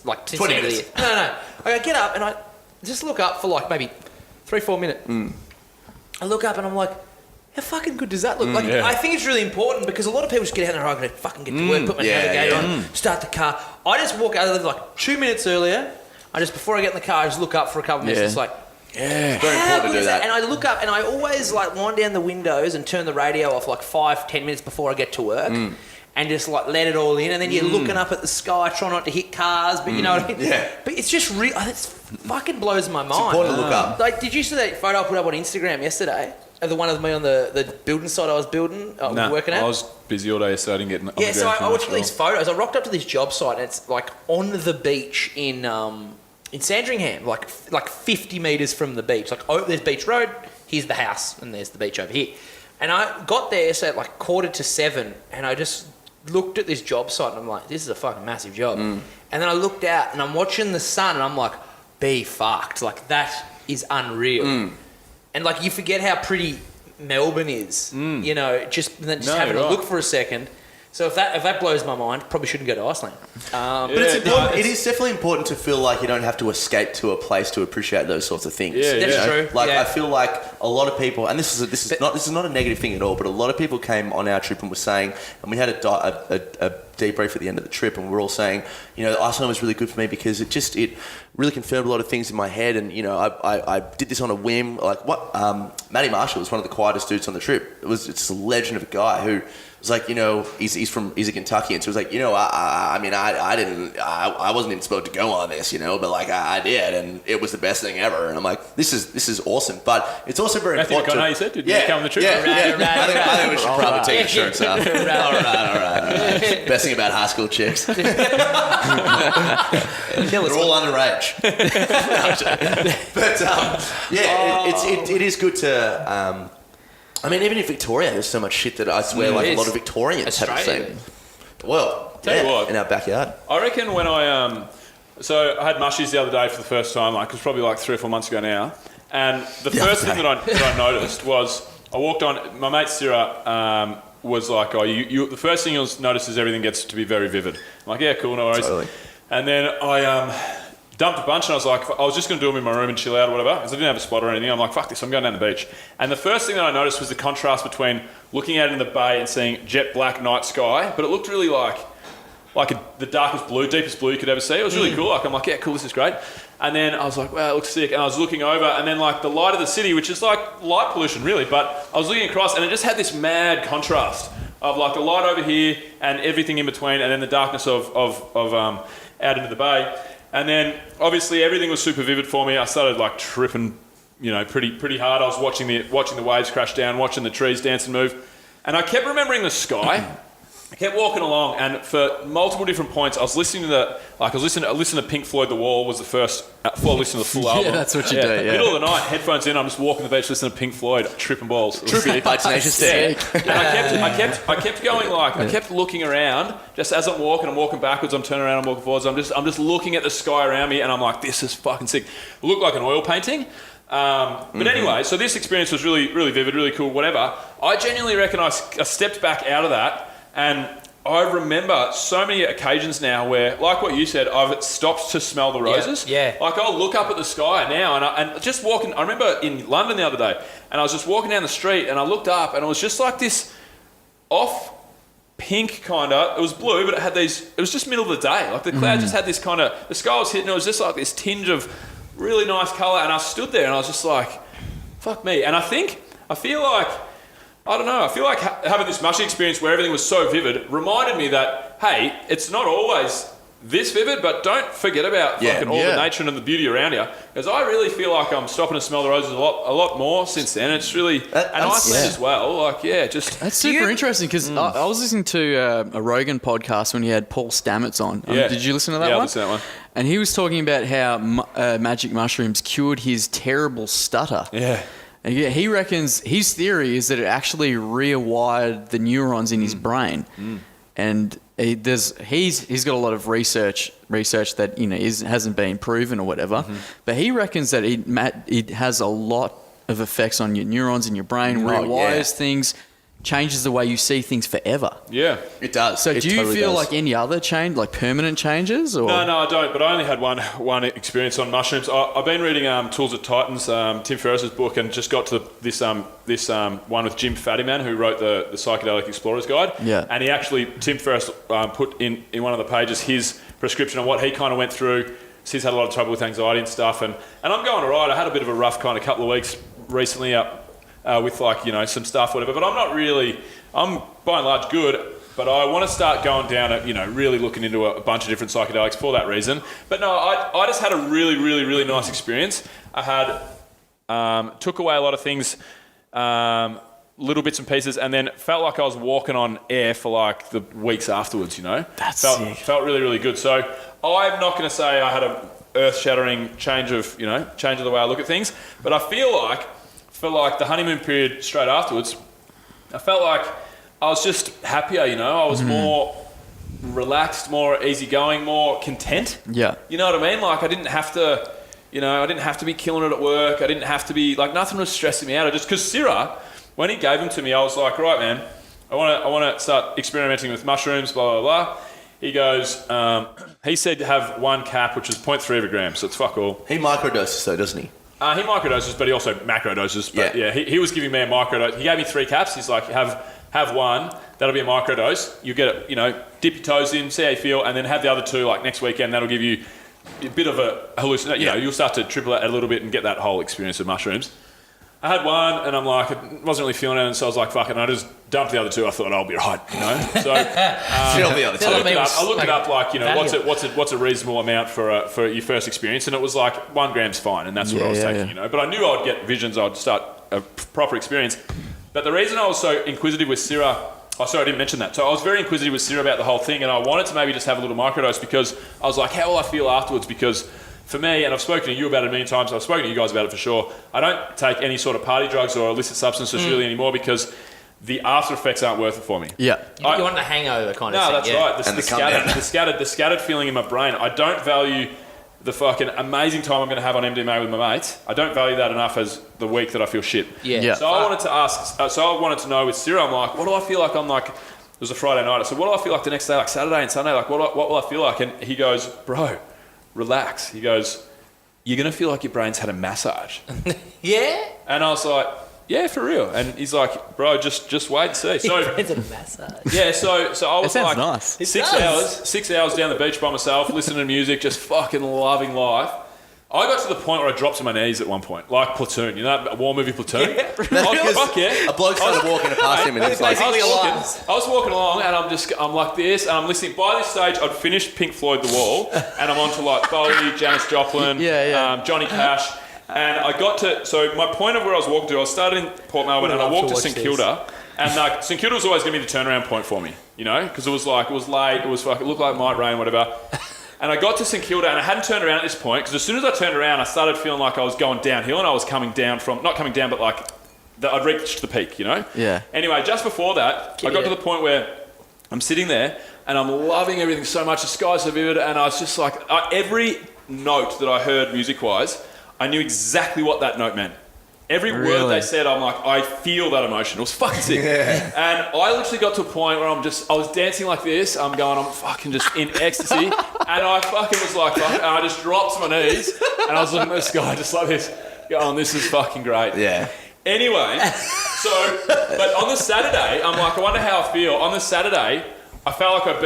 like 20 minutes. No. I get up and I just look up for like maybe 3-4 minutes. I look up and I'm like, how fucking good does that look? Like, yeah. I think it's really important because a lot of people just get out there, I'm going to fucking get to work, put my navigator on, start the car. I just walk out of there like 2 minutes earlier. Before I get in the car, I just look up for a couple of minutes. Yeah. It's like, It's very how important good to do is that. And I look up and I always like wind down the windows and turn the radio off like 5-10 minutes before I get to work. And just like let it all in, and then you're looking up at the sky, trying not to hit cars, but you know what I mean? Yeah. But it's just real. It fucking blows my mind. important to look up. Like, did you see that photo I put up on Instagram yesterday of the one of me on the building site I was building, working at? I was busy all day yesterday. I didn't get on Yeah, the so ground I too watched much these photos. I rocked up to this job site, and it's like on the beach in Sandringham, like 50 metres from the beach. Like, there's Beach Road, here's the house, and there's the beach over here. And I got there, so at like 6:45, and I just looked at this job site, and I'm like, this is a fucking massive job. And then I looked out, and I'm watching the sun, and I'm like, be fucked. Like, that is unreal. And like, you forget how pretty Melbourne is, you know, just having a look for a second. So if that blows my mind, probably shouldn't go to Iceland. But it's important. It is definitely important to feel like you don't have to escape to a place to appreciate those sorts of things. Yeah, That's true. Like yeah. I feel like a lot of people, and this is not a negative thing at all, but a lot of people came on our trip and were saying, and we had a debrief at the end of the trip, and we were all saying, you know, Iceland was really good for me because it really confirmed a lot of things in my head, and you know, I did this on a whim. Like what Matty Marshall was one of the quietest dudes on the trip. It's a legend of a guy who was like, you know, he's a Kentuckian, so he was like, you know, I wasn't even supposed to go on this, you know, but like I did, and it was the best thing ever. And I'm like, this is awesome, but it's also very Matthew important. McConaughey, you said, did you come on the trip? Yeah. Right. I think we should probably take insurance out. Right. All right. Best thing about high school chicks, they're all underage. But it is good to. I mean, even in Victoria, there's so much shit that I swear, like a lot of Victorians haven't Australia. seen. Well, Tell you what. in our backyard. I reckon when I so I had mushies the other day for the first time, like it was probably like 3 or 4 months ago now, and the first thing that I noticed was I walked on. My mate Sarah was like, "Oh, you the first thing you'll notice is everything gets to be very vivid." I'm like, "Yeah, cool, no worries." Totally. And then I dumped a bunch, and I was like, I was just going to do them in my room and chill out or whatever, because I didn't have a spot or anything. I'm like, fuck this, I'm going down the beach. And the first thing that I noticed was the contrast between looking out in the bay and seeing jet black night sky, but it looked really like the darkest blue, deepest blue you could ever see. It was really cool. Like, I'm like, yeah, cool, this is great. And then I was like, wow, it looks sick. And I was looking over, and then like the light of the city, which is like light pollution really, but I was looking across, and it just had this mad contrast of like the light over here and everything in between, and then the darkness of out into the bay. And then obviously everything was super vivid for me. I started like tripping, you know, pretty hard. I was watching the waves crash down, watching the trees dance and move, and I kept remembering the sky. I kept walking along, and for multiple different points, I was listening to I listened to Pink Floyd. The Wall was the first before I listened to the full album. Yeah, that's what you do. Yeah. Middle of the night, headphones in. I'm just walking the beach, listening to Pink Floyd, tripping balls. Tripping by Tenacious D. And I kept going I kept looking around. Just as I'm walking backwards, I'm turning around, I'm walking forwards. I'm just looking at the sky around me, and I'm like, this is fucking sick. It looked like an oil painting. But anyway, so this experience was really, really vivid, really cool, whatever. I genuinely reckon I stepped back out of that, and I remember so many occasions now where, like what you said, I've stopped to smell the roses. Yeah. Like I'll look up at the sky now, and just walking. I remember in London the other day, and I was just walking down the street, and I looked up, and it was just like this off pink kind of. It was blue, but it had these. It was just middle of the day. Like the cloud just had this kind of. The sky was hitting. It was just like this tinge of really nice colour, and I stood there, and I was just like, "Fuck me." And I feel like. I don't know, I feel like having this mushy experience where everything was so vivid reminded me that, hey, it's not always this vivid, but don't forget about fucking all the nature and the beauty around you. Because I really feel like I'm stopping to smell the roses a lot more since then. It's really, and Iceland as well, like, just... That's super interesting, because I was listening to a Rogan podcast when he had Paul Stamets on. Did you listen to that one? Yeah, I listened to that one. And he was talking about how magic mushrooms cured his terrible stutter. Yeah. And he reckons his theory is that it actually rewired the neurons in his brain, and he's got a lot of research that hasn't been proven or whatever, but he reckons that it has a lot of effects on your neurons in your brain, rewires things, changes the way you see things forever. Yeah. It does. So It do you totally feel does. like any other change, like permanent changes? Or? No, I don't. But I only had one experience on mushrooms. I've been reading Tools of Titans, Tim Ferriss's book, and just got to this one with Jim Fadiman, who wrote the Psychedelic Explorer's Guide. Yeah. And he actually, Tim Ferriss put in one of the pages his prescription on what he kind of went through. So he's had a lot of trouble with anxiety and stuff, and I'm going all right. I had a bit of a rough kind of couple of weeks recently with some stuff, whatever. But I'm not really. I'm by and large good. But I want to start going down at, really looking into a bunch of different psychedelics for that reason. But no, I just had a really, really, really nice experience. I had, took away a lot of things, little bits and pieces, and then felt like I was walking on air for like the weeks afterwards, That's sick. Felt really, really good. So I'm not going to say I had a earth-shattering change of the way I look at things, but I feel like for like the honeymoon period straight afterwards, I felt like I was just happier, I was more relaxed, more easygoing, more content. Yeah. You know what I mean? Like I didn't have to be killing it at work. I didn't have to be like, nothing was stressing me out. I just, because Syrah, when he gave them to me, I was like, right, man, I want to start experimenting with mushrooms, blah, blah, blah. He goes, he said have one cap, which is 0.3 of a gram, so it's fuck all. He microdoses though, doesn't he? He microdoses, but he also macrodoses. But Yeah. he was giving me a microdose. He gave me 3 caps. He's like, have one, that'll be a microdose. You get it, dip your toes in, see how you feel, and then have the other 2 like next weekend. That'll give you a bit of a hallucination. You'll start to triple it a little bit and get that whole experience of mushrooms. I had one, and I'm like, I wasn't really feeling it, and so I was like, fuck it, and I just dumped the other 2. I thought I'll be right, So Still the other two. I looked it up, like, what's a reasonable amount for your first experience, and it was like 1 gram's fine, and that's what I was taking, But I knew I'd get visions, I'd start a proper experience. But the reason I was so inquisitive with Syrah, I didn't mention that. So I was very inquisitive with Syrah about the whole thing, and I wanted to maybe just have a little microdose because I was like, how will I feel afterwards? Because for me, and I've spoken to you about it a million times, I've spoken to you guys about it for sure, I don't take any sort of party drugs or illicit substances really anymore because the after effects aren't worth it for me. Yeah. You want the hangover kind of thing. No, that's right. And The scattered feeling in my brain. I don't value the fucking amazing time I'm going to have on MDMA with my mates. I don't value that enough as the week that I feel shit. Yeah. So I wanted to ask. So I wanted to know with Syrah. I'm like, what do I feel like? I'm like, it was a Friday night. I said, what do I feel like the next day, like Saturday and Sunday? Like, what will I feel like? And he goes, bro, relax. He goes, you're going to feel like your brain's had a massage. Yeah? And I was like, yeah, for real. And he's like, bro, just wait and see. So It's a massage. yeah, so I was sounds like nice. It 6 does. 6 hours down the beach by myself, listening to music, just fucking loving life. I got to the point where I dropped to my knees at one point, like Platoon, a war movie Platoon. I was like, fuck yeah. A bloke started walking past him and he's like, I was walking along and I'm like this and I'm listening. By this stage, I'd finished Pink Floyd The Wall and I'm on to like Bowie, Janis Joplin, Johnny Cash. And I got to, so my point of where I was walking to, I started in Port Melbourne and I walked to St Kilda. And like, St Kilda was always going to be the turnaround point for me, because it was late, it looked like it might rain, whatever. And I got to St Kilda and I hadn't turned around at this point because as soon as I turned around, I started feeling like I was going downhill and I was coming down from, not coming down, but like I'd reached the peak, Yeah. Anyway, just before that, I got to the point where I'm sitting there and I'm loving everything so much. The sky's so vivid and I was just like, every note that I heard music-wise, I knew exactly what that note meant. Every word they said, I'm like, I feel that emotion. It was fucking sick. And I literally got to a point where I was dancing like this. I'm fucking just in ecstasy. And I fucking was like, and I just dropped to my knees. And I was looking at the sky just like this, going, this is fucking great. yeah. Anyway, but on the Saturday, I'm like, I wonder how I feel. On the Saturday, I felt like I'd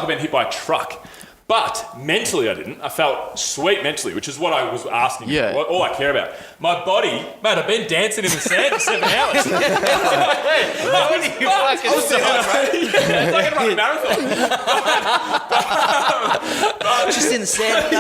been hit by a truck. But mentally I didn't. I felt sweet mentally, which is what I was asking. Yeah. All I care about. My body, mate, I've been dancing in the sand for 7 hours. What are you fucking It's like a running marathon. just in the sand?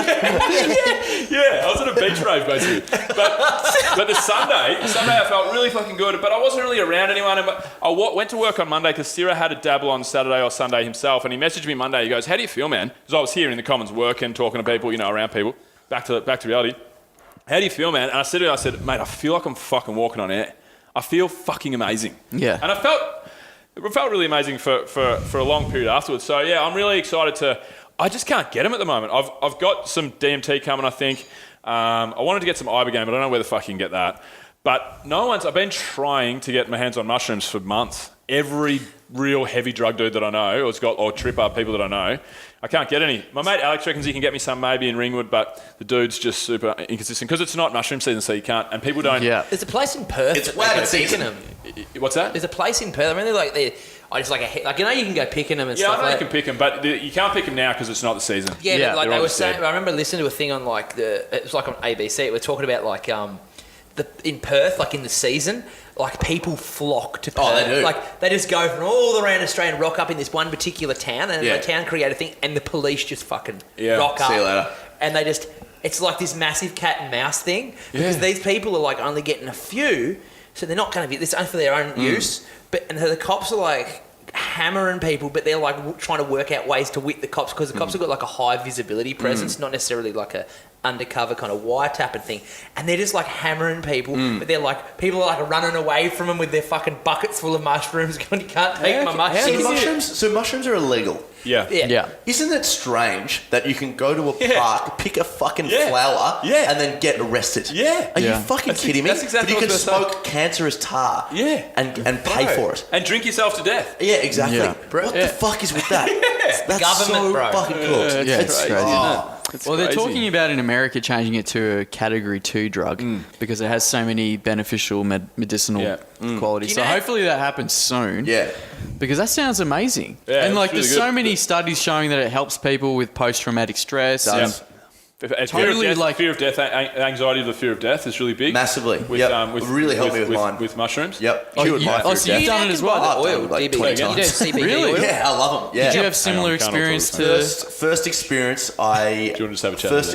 Yeah, I was at a beach rave basically. But the Sunday I felt really fucking good. But I wasn't really around anyone. And I went to work on Monday because Syrah had a dabble on Saturday or Sunday himself. And he messaged me Monday. He goes, how do you feel, man? Because I was here in the Commons working, talking to people, around people. Back to reality. How do you feel, man? And I said to him, mate, I feel like I'm fucking walking on air. I feel fucking amazing. Yeah. And it felt really amazing for a long period afterwards. So yeah, I'm really excited I just can't get them at the moment. I've got some DMT coming, I think. I wanted to get some Ibogaine, but I don't know where the fuck you can get that. But I've been trying to get my hands on mushrooms for months. Every real heavy drug dude that I know, or tripper people that I know, I can't get any. My mate Alex reckons he can get me some maybe in Ringwood, but the dude's just super inconsistent because it's not mushroom season, so you can't. And people don't. Yeah. There's a place in Perth. It's that they wagon go season. picking them. What's that? There's a place in Perth. I mean, I just like you know you can go picking them and Yeah, I stuff. know you like can pick them, but you can't pick them now because it's not the season. Yeah, Yeah, but like they're they on were the saying, stead. I remember listening to a thing on like it was like on ABC. We're talking about like in Perth, like in the season, like people flock to Perth. Oh, they do. Like they just go from all around Australia and rock up in this one particular town, and Yeah. the town create a thing, and the police just fucking Yeah. rock up. See you later. And they just, it's like this massive cat and mouse thing because these people are like only getting a few, so they're not going to be. This only for their own use. And the cops are like hammering people, but they're like trying to work out ways to whip the cops because the cops have got like a high visibility presence, not necessarily like a undercover kind of wiretapping thing, and they're just like hammering people, but they're like people are like running away from them with their fucking buckets full of mushrooms going, you can't take my mushrooms. So mushrooms are illegal. Yeah. Yeah. Isn't it strange that you can go to a park, pick a fucking Yeah. flower, Yeah. and then get arrested? Yeah. Are Yeah. you fucking That's kidding me? that's exactly but you can what I was gonna smoke cancerous tar. Yeah. And pay Bro. for it. And drink yourself to death. Yeah, exactly. Yeah. What the fuck is with that? That's Government, so bro. fucking cool. Yeah, it's crazy, Oh. Well, they're talking about in America changing it to a Category 2 drug because it has so many beneficial medicinal Yeah. qualities. Do So you know- hopefully that happens soon. Yeah. Because that sounds amazing. Yeah, and it's like really there's good. so many studies showing that it helps people with post-traumatic stress. Does. and- Totally, like- fear of death, anxiety of the fear of death is really big. Massively. With, Yep. Really helped me with mine. With mushrooms. Yep. Oh, Cured you- my oh, fear so of you've death. done it as well? I've Oil, done it like CBD. 20 You do times. CBD Really? oil? Yeah, I love them. Yeah. Did you have Hang similar on, can't experience talk to... First experience, I... Do you want to just have a chat? First,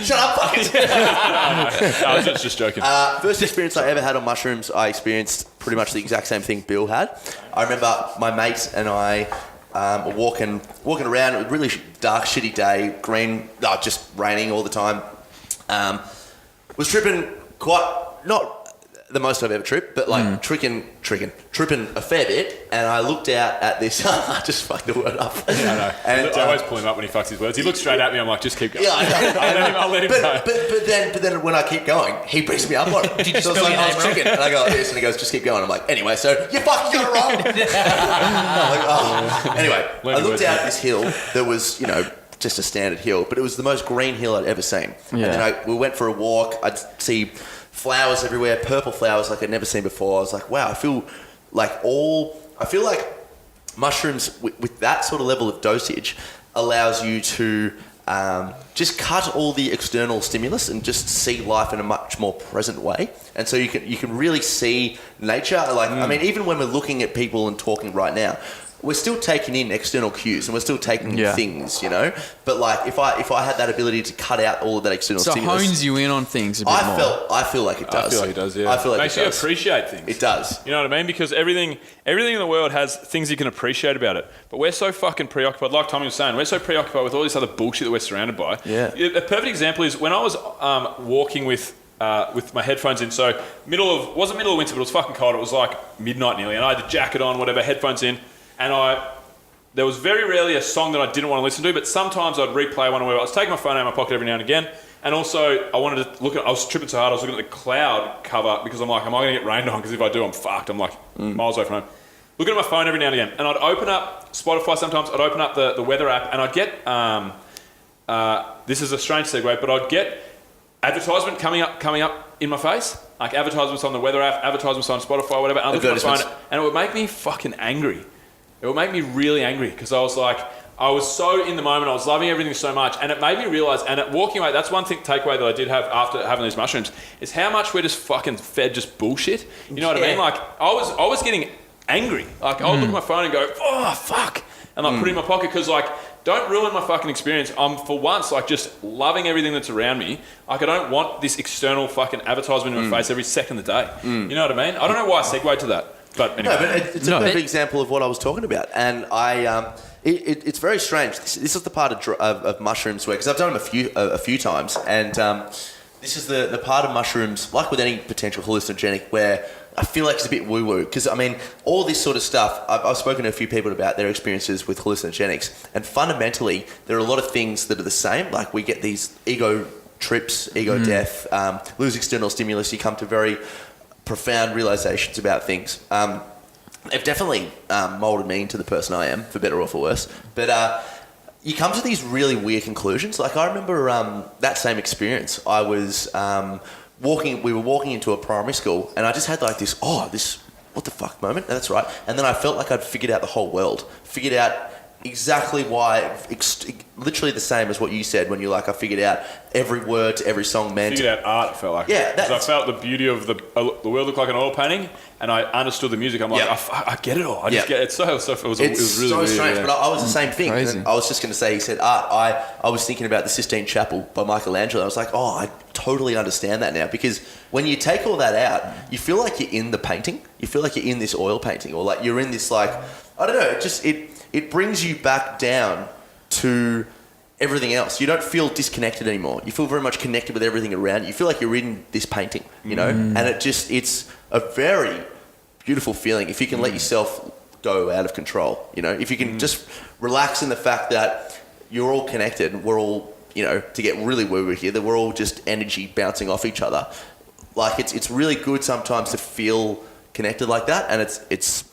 shut up, fuckers. I was just joking. First experience I ever had on mushrooms, I experienced pretty much the exact same thing Bill had. I remember my mate and I were walking around. It was a really dark, shitty day. Just raining all the time. Was tripping not the most I've ever tripped, but like tripping a fair bit. And I looked out at this. I just fucked the word up. I know. And, I always pull him up when he fucks his words. He looks straight at me. I'm like, just keep going. Yeah, I know. I'll let him go. But then when I keep going, he brings me up on it. Did you So it's spell like, your I name was wrong? chicken, and I go like this, and he goes, just keep going. I'm like, anyway, so you fucking got it wrong. I'm like, oh. Anyway, Learn I the looked words, out mate. this hill that was, just a standard hill, but it was the most green hill I'd ever seen. Yeah. And then we went for a walk. I'd see flowers everywhere, purple flowers like I'd never seen before. I was like, wow, I feel like mushrooms with that sort of level of dosage allows you to just cut all the external stimulus and just see life in a much more present way. And so you can really see nature. Like, I mean, even when we're looking at people and talking right now, we're still taking in external cues and we're still taking in things, But like, if I had that ability to cut out all of that external So it stimulus, hones you in on things a bit more. I feel like it does. I feel like it does, yeah. I feel like Makes it you does. appreciate things. It does. You know what I mean? Because everything in the world has things you can appreciate about it. But we're so fucking preoccupied, like Tommy was saying, we're so preoccupied with all this other bullshit that we're surrounded by. Yeah. A perfect example is when I was walking with my headphones in, so wasn't middle of winter, but it was fucking cold. It was like midnight nearly, and I had the jacket on, whatever, headphones in, and there was very rarely a song that I didn't want to listen to, but sometimes I'd replay one where I was taking my phone out of my pocket every now and again. And also, I was tripping so hard, I was looking at the cloud cover because I'm like, am I going to get rained on? Because if I do, I'm fucked. I'm like miles away from home. Looking at my phone every now and again. And I'd open up Spotify sometimes, I'd open up the weather app, and I'd get, this is a strange segue, but I'd get advertisement coming up in my face. Like advertisements on the weather app, advertisements on Spotify, whatever. And I'd look at my phone, and it would make me fucking angry. It would make me really angry because I was so in the moment. I was loving everything so much, and it made me realize. And walking away, that's one takeaway that I did have after having these mushrooms is how much we're just fucking fed just bullshit. You know what I mean? Like I was getting angry. Like I would look at my phone and go, oh fuck, and like put it in my pocket because like don't ruin my fucking experience. I'm for once like just loving everything that's around me. Like I don't want this external fucking advertisement in my face every second of the day. You know what I mean? I don't know why I segued to that. But anyway. No, but it's a perfect example of what I was talking about, and it's very strange. This is the part of mushrooms where, because I've done them a few times, and this is the part of mushrooms, like with any potential hallucinogenic, where I feel like it's a bit woo-woo. Because I mean, all this sort of stuff, I've spoken to a few people about their experiences with hallucinogenics, and fundamentally, there are a lot of things that are the same. Like we get these ego trips, ego death, lose external stimulus, you come to very profound realizations about things. They've definitely molded me into the person I am, for better or for worse. But you come to these really weird conclusions. Like, I remember that same experience. I was we were walking into a primary school, and I just had like this what the fuck moment. That's right. And then I felt like I'd figured out the whole world, figured out exactly why, literally the same as what you said when you're like, I figured out every word to every song meant. Figured out art, it felt like. Yeah, because I felt the beauty of the world looked like an oil painting, and I understood the music. I'm like, I get it all. I just get it. It was really so weird, strange, yeah. but I was the same thing. Crazy. And I was just going to say, he said art. I was thinking about the Sistine Chapel by Michelangelo. I was like, oh, I totally understand that now, because when you take all that out, you feel like you're in the painting. You feel like you're in this oil painting, or like you're in this, like, I don't know. It brings you back down to everything else. You don't feel disconnected anymore. You feel very much connected with everything around you. You feel like you're in this painting, you know? And it's a very beautiful feeling if you can let yourself go out of control, you know? If you can just relax in the fact that you're all connected and we're all, you know, to get really woo-woo here, that we're all just energy bouncing off each other. Like, it's really good sometimes to feel connected like that, and it's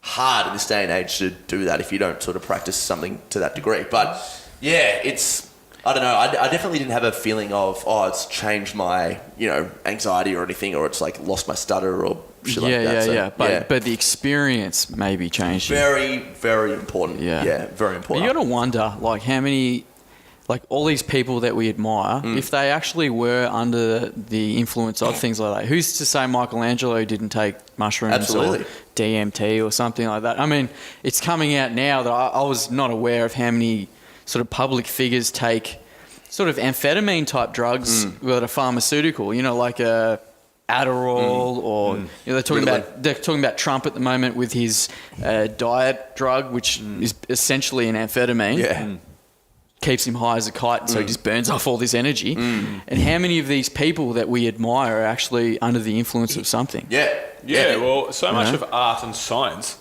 hard in this day and age to do that if you don't sort of practice something to that degree. But yeah, I don't know. I definitely didn't have a feeling of, it's changed my, you know, anxiety or anything, or it's like lost my stutter or shit like that. So, But the experience maybe changed you. very, very important. Yeah, very important. You got to wonder, like, how many, like, all these people that we admire, if they actually were under the influence of things like that. Who's to say Michelangelo didn't take mushrooms Absolutely. or DMT or something like that? I mean, it's coming out now that I was not aware of how many sort of public figures take sort of amphetamine type drugs that are pharmaceutical, you know, like a Adderall or, you know, they're talking about Trump at the moment with his diet drug, which is essentially an amphetamine. Yeah. Keeps him high as a kite, so he just burns off all this energy. And how many of these people that we admire are actually under the influence of something? Yeah, well, so much of art and science,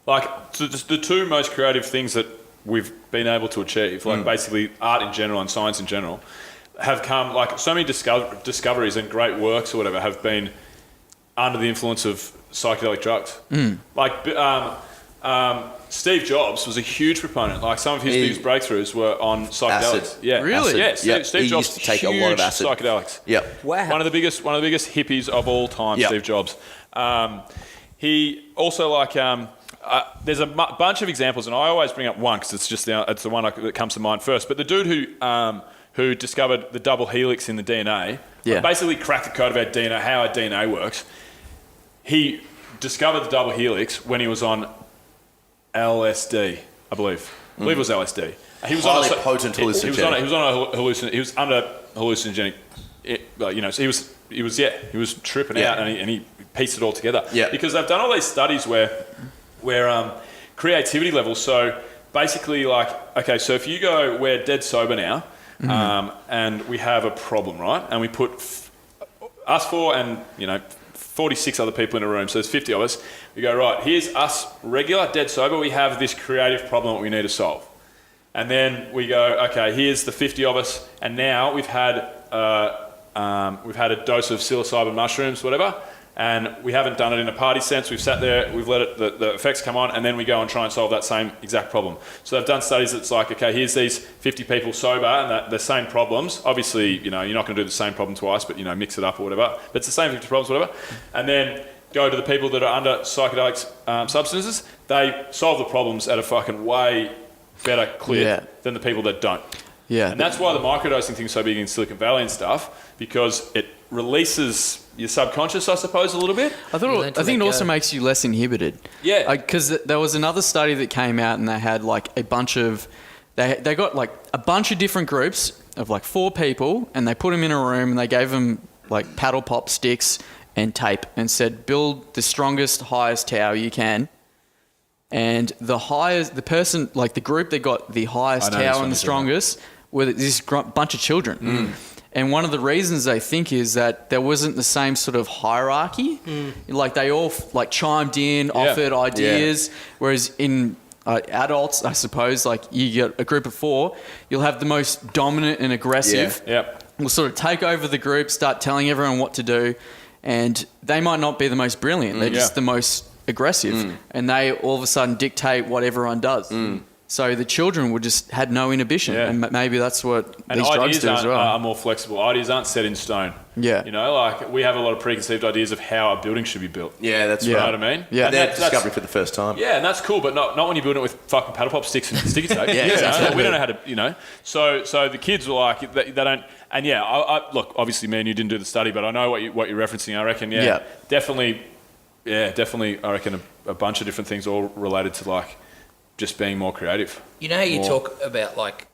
like the two most creative things that we've been able to achieve, like basically art in general and science in general, have come, like, so many discoveries and great works or whatever have been under the influence of psychedelic drugs. Like, Steve Jobs was a huge proponent. Like, some of his biggest breakthroughs were on psychedelics. Acid. Yeah, Really? Acid. Yeah, Steve He Jobs used to take huge a lot of acid. psychedelics. Yep. Wow. One of the biggest hippies of all time, Yep. Steve Jobs. He also, like, there's a bunch of examples, and I always bring up one because it's the one that comes to mind first. But the dude who discovered the double helix in the DNA, basically cracked the code of our DNA, how our DNA works. He discovered the double helix when he was on LSD, I believe. I believe it was LSD. He was Highly on potent hallucinogenic. He was under hallucinogenic. You know, so he was tripping out, and he pieced it all together. Yeah. Because they've done all these studies where creativity levels. So basically, like, okay, so if you go, we're dead sober now, and we have a problem, right? And we put us four and, you know, 46 other people in a room, so there's 50 of us. We go, right, here's us regular, dead sober, we have this creative problem that we need to solve. And then we go, okay, here's the 50 of us, and now we've had a dose of psilocybin mushrooms, whatever, and we haven't done it in a party sense. We've sat there, we've let the effects come on, and then we go and try and solve that same exact problem. So they've done studies that's like, okay, here's these 50 people sober, and the same problems. Obviously, you know, you're not going to do the same problem twice, but, you know, mix it up or whatever. But it's the same 50 problems, whatever. And then go to the people that are under psychedelic substances. They solve the problems at a fucking way better clip than the people that don't. Yeah. And that's why the microdosing thing's so big in Silicon Valley and stuff, because it releases your subconscious, I suppose, a little bit. I think it also makes you less inhibited. Yeah. Because there was another study that came out, and they had like a bunch of, they got like a bunch of different groups of like 4 people, and they put them in a room, and they gave them like paddle pop sticks and tape, and said, build the strongest, highest tower you can. And the person, like the group that got the highest tower and the strongest, were this bunch of children. And one of the reasons they think is that there wasn't the same sort of hierarchy. Like, they all like chimed in, offered ideas, whereas in adults, I suppose, like, you get a group of 4, you'll have the most dominant and aggressive. will sort of take over the group, start telling everyone what to do, and they might not be the most brilliant. They're just the most aggressive, and they all of a sudden dictate what everyone does. So the children would just had no inhibition, and maybe that's what these drugs do as well. Are more flexible. Ideas aren't set in stone. Yeah. You know, like we have a lot of preconceived ideas of how a building should be built. Yeah, that's You know right. what I mean? Yeah. And They're discovery for the first time. Yeah, and that's cool, but not when you're building it with fucking paddle pop sticks and sticky tape. Yeah, You know? exactly. Like, we don't know how to, you know. So the kids were like, they don't. And yeah, I look. Obviously, man, you didn't do the study, but I know what you're referencing. I reckon, definitely. I reckon a bunch of different things all related to like just being more creative. You know how you talk about like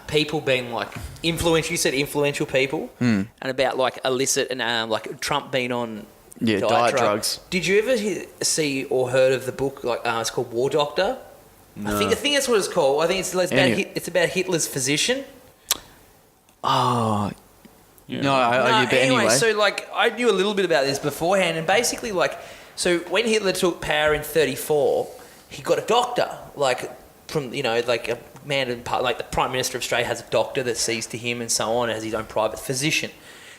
people being like influential. You said influential people, and about like illicit and like Trump being on diet drugs. Did you ever see or heard of the book? Like it's called War Doctor. No. I think that's what it's called. I think it's about Hitler's physician. Oh. Yeah. No, anyway. So like I knew a little bit about this beforehand, and basically like so when Hitler took power in 1934, he got a doctor like from like a man in like the Prime Minister of Australia has a doctor that sees to him and so on, has his own private physician.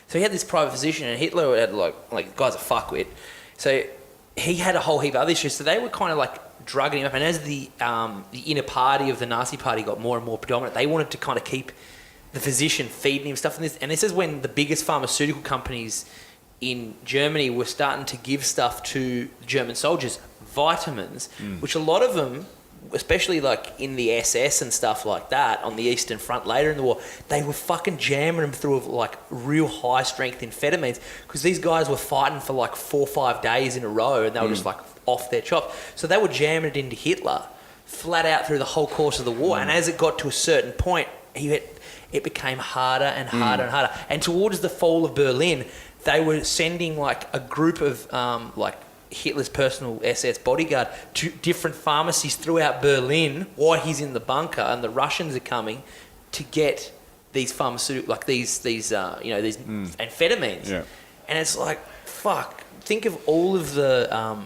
So he had this private physician, and Hitler had like the guy's a fuckwit. So he had a whole heap of other issues. So they were kind of like drugging him up, and as the inner party of the Nazi Party got more and more predominant, they wanted to kind of keep the physician feeding him stuff. And this is when the biggest pharmaceutical companies in Germany were starting to give stuff to German soldiers, vitamins, which a lot of them, especially like in the SS and stuff like that on the Eastern Front later in the war, they were fucking jamming them through like real high strength amphetamines because these guys were fighting for like 4 or 5 days in a row, and they were just like off their chops. So they were jamming it into Hitler flat out through the whole course of the war. And as it got to a certain point, it became harder and harder and harder. And towards the fall of Berlin, they were sending like a group of like Hitler's personal SS bodyguard to different pharmacies throughout Berlin while he's in the bunker, and the Russians are coming to get these pharmaceutical, like these amphetamines. Yeah. And it's like, fuck. Think of all of the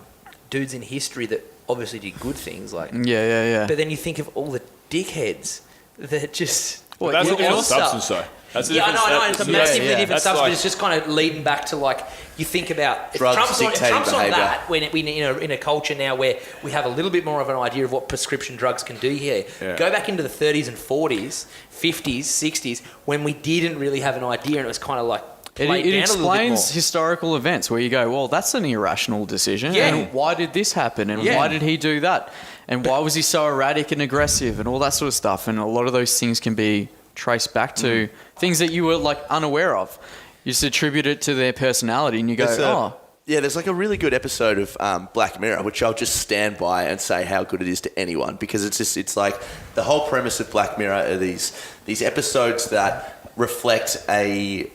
dudes in history that obviously did good things, like. Yeah. But then you think of all the dickheads that just. But that's a different also- substance, though. That's a Yeah, I different know. It's a massively different That's substance, like- but it's just kind of leading back to like you think about Drugs Trump's dictating on behaviour. that when in a culture now where we have a little bit more of an idea of what prescription drugs can do here. Yeah. Go back into the 30s and 40s, 50s, 60s when we didn't really have an idea, and it was kind of like It played down a little bit more. explains historical events where you go, well, that's an irrational decision. Yeah. And why did this happen? And Yeah. why did he do that? And why was he so erratic and aggressive and all that sort of stuff? And a lot of those things can be traced back to things that you were like unaware of. You just attribute it to their personality, and you go, there's like a really good episode of Black Mirror, which I'll just stand by and say how good it is to anyone, because it's like the whole premise of Black Mirror are these episodes that reflect a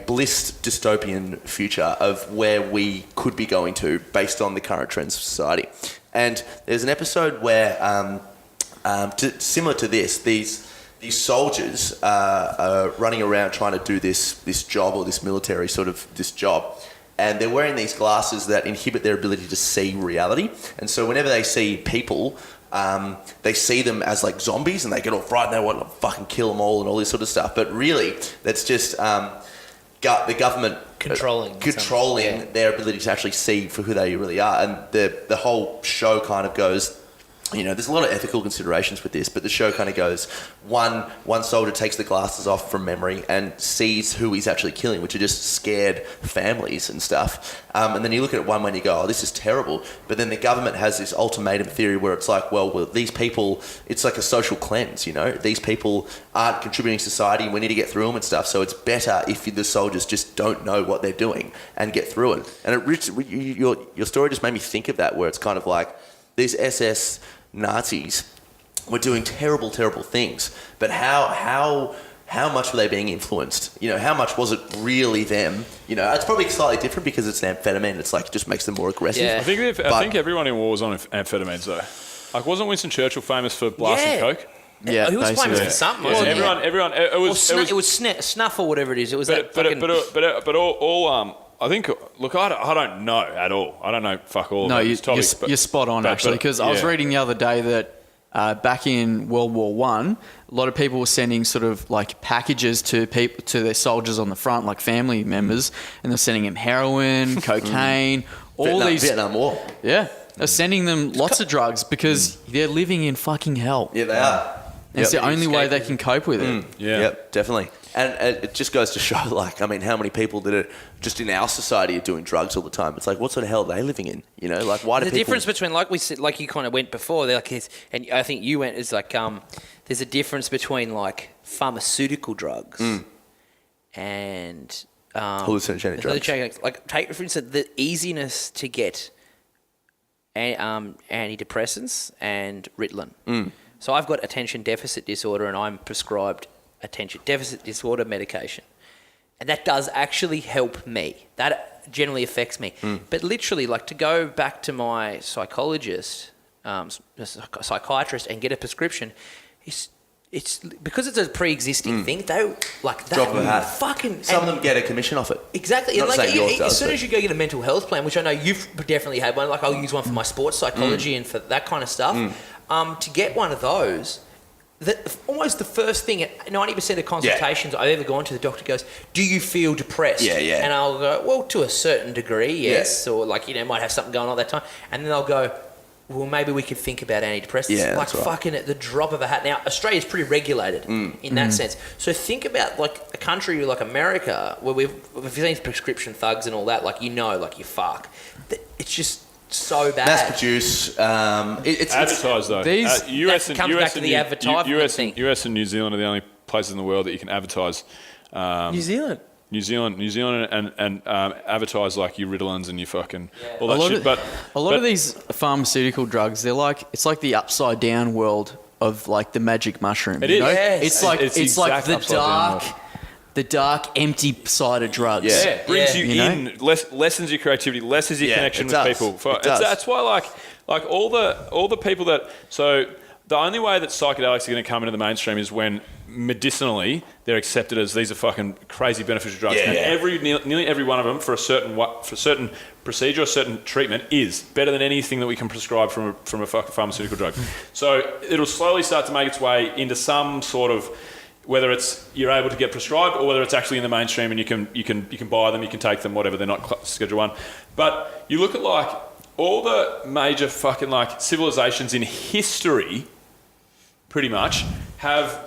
blissed dystopian future of where we could be going to based on the current trends of society. And there's an episode where, similar to this, these soldiers are running around trying to do this job, or this military sort of this job, and they're wearing these glasses that inhibit their ability to see reality. And so whenever they see people, they see them as like zombies, and they get all frightened. They want to fucking kill them all and all this sort of stuff. But really, that's just the government controlling their ability to actually see for who they really are. And the whole show kind of goes, there's a lot of ethical considerations with this, but the show kind of goes, one soldier takes the glasses off from memory and sees who he's actually killing, which are just scared families and stuff. And then you look at one when you go, oh, this is terrible. But then the government has this ultimatum theory where it's like, well, these people, it's like a social cleanse, These people aren't contributing to society, and we need to get through them and stuff. So it's better if the soldiers just don't know what they're doing and get through it. And your story just made me think of that, where it's kind of like these SS Nazis were doing terrible, terrible things, but how much were they being influenced? How much was it really them? It's probably slightly different because it's an amphetamine. It's like, it just makes them more aggressive. Yeah. I think everyone in war was on amphetamines, though. Like, wasn't Winston Churchill famous for blasting coke? Yeah, he was famous basically. for something. Yeah, Wasn't everyone. It was snuff or whatever it is. It was that fucking... But all I think, look, I don't know at all. I don't know fuck all No, about this topic. you're spot on, actually, because I was reading the other day that back in World War One, a lot of people were sending sort of like packages to people, to their soldiers on the front, like family members, and they're sending them heroin, cocaine, all these. Vietnam War. Yeah, they're sending them lots of drugs because they're living in fucking hell. Yeah, they are. And it's the only way they can cope with it. Yeah. Yep, definitely. And it just goes to show, like, I mean, how many people that are just in our society are doing drugs all the time. It's like, what sort of hell are they living in? You know, like, why do The people... difference between, like we said, like you kind of went before, they're like, and I think you went, is like, there's a difference between like pharmaceutical drugs and hallucinogenic drugs. Like, take for instance the easiness to get antidepressants and Ritalin. So I've got attention deficit disorder, and I'm prescribed attention deficit disorder medication, and that does actually help me. That generally affects me. But literally, like, to go back to my psychologist, psychiatrist, and get a prescription, it's because it's a pre-existing thing. They like that. Drop of a hat. Fucking Some of them get a commission off it. Exactly. Not And like, saying yours does, as soon but- as you go get a mental health plan, which I know you've definitely had one, like I'll use one for my sports psychology and for that kind of stuff, to get one of those, almost the first thing at 90% of consultations I've ever gone to, the doctor goes, do you feel depressed? Yeah, yeah. And I'll go, well, to a certain degree, yes. Or like, might have something going on at that time. And then they'll go, well, maybe we could think about antidepressants. Yeah, like that's right. fucking at the drop of a hat. Now, Australia's pretty regulated in that sense. So think about like a country like America where we've seen prescription thugs and all that. Like, like you fuck. It's just so bad. Mass produce. It's Advertise though. These- US that comes back to the advertisement thing. US and New Zealand are the only places in the world that you can advertise. New Zealand. New Zealand, and advertise like your Ritalins and your fucking all A that lot shit. of, a lot of these pharmaceutical drugs, it's like the upside down world of like the magic mushroom. It you is. know? Yes. It's like It's it's like exact the upside down world. dark, empty side of drugs. Yeah. brings you You know? in, lessens your creativity, lessens your Yeah, connection it with does. people. It does. That's why like all the people that the only way that psychedelics are going to come into the mainstream is when medicinally they're accepted as these are fucking crazy beneficial drugs, Yeah, and yeah. nearly every one of them for a certain procedure, a certain treatment is better than anything that we can prescribe from a fucking pharmaceutical drug. So it'll slowly start to make its way into some sort of, whether it's you're able to get prescribed or whether it's actually in the mainstream and you can buy them, you can take them, whatever. They're not Schedule 1. But you look at like all the major fucking like civilizations in history, pretty much have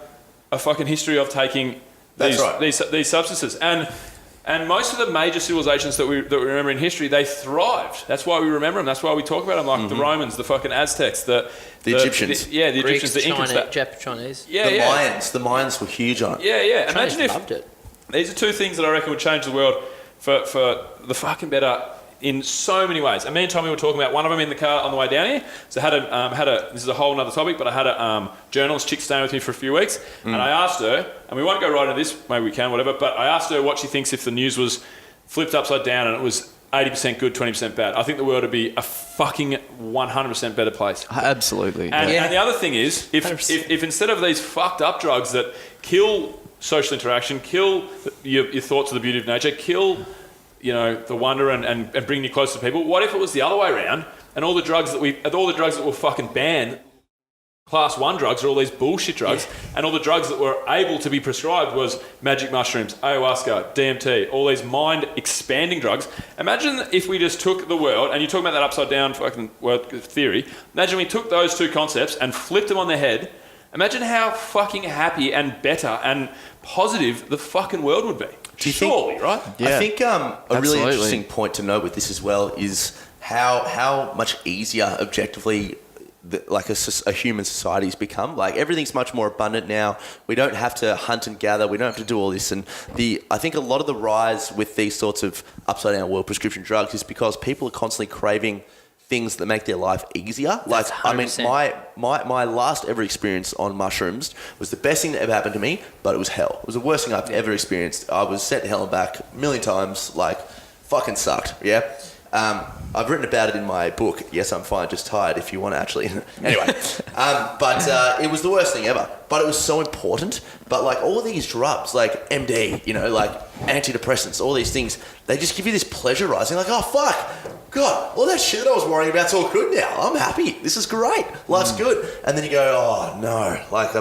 a fucking history of taking That's right. these substances, and most of the major civilizations that we remember in history, they thrived. That's why we remember them. That's why we talk about them, like the Romans, the fucking Aztecs, the Egyptians. the Egyptians, the Incans, Chinese. The Mayans were huge on it. yeah. Chinese Imagine if loved it. these are two things that I reckon would change the world for the fucking better in so many ways. And me and Tommy were talking about one of them in the car on the way down here. So I had a this is a whole other topic, but I had a journalist chick staying with me for a few weeks, and I asked her, and we won't go right into this, maybe we can, whatever, but I asked her what she thinks if the news was flipped upside down and it was 80% good, 20% bad. I think the world would be a fucking 100% better place. Absolutely. And the other thing is, if instead of these fucked up drugs that kill social interaction, kill your thoughts of the beauty of nature, kill the wonder and bring you closer to people, what if it was the other way around and all the drugs that were fucking banned, class 1 drugs, are all these bullshit drugs, and all the drugs that were able to be prescribed was magic mushrooms, ayahuasca, DMT, all these mind expanding drugs. Imagine if we just took the world, and you're talking about that upside down fucking world theory, imagine we took those two concepts and flipped them on their head. Imagine how fucking happy and better and positive the fucking world would be. Do you think- Surely, right? I think a really Absolutely. interesting point to note with this as well is how much easier objectively a human society's become. Like, everything's much more abundant now. We don't have to hunt and gather. We don't have to do all this. And I think a lot of the rise with these sorts of upside down world prescription drugs is because people are constantly craving things that make their life easier. That's Like, I mean, 100%. my last ever experience on mushrooms was the best thing that ever happened to me, but it was hell. It was the worst thing I've ever experienced. I was sent to hell and back a million times. Like, fucking sucked. Yeah. I've written about it in my book. Yes, I'm fine, just tired. If you want to actually, anyway. But it was the worst thing ever. But it was so important. But like all these drugs, like MD, like antidepressants, all these things, they just give you this pleasure rising, like, oh, fuck, God, all that shit that I was worrying about's all good now. I'm happy. This is great. Life's good. And then you go, oh, no, like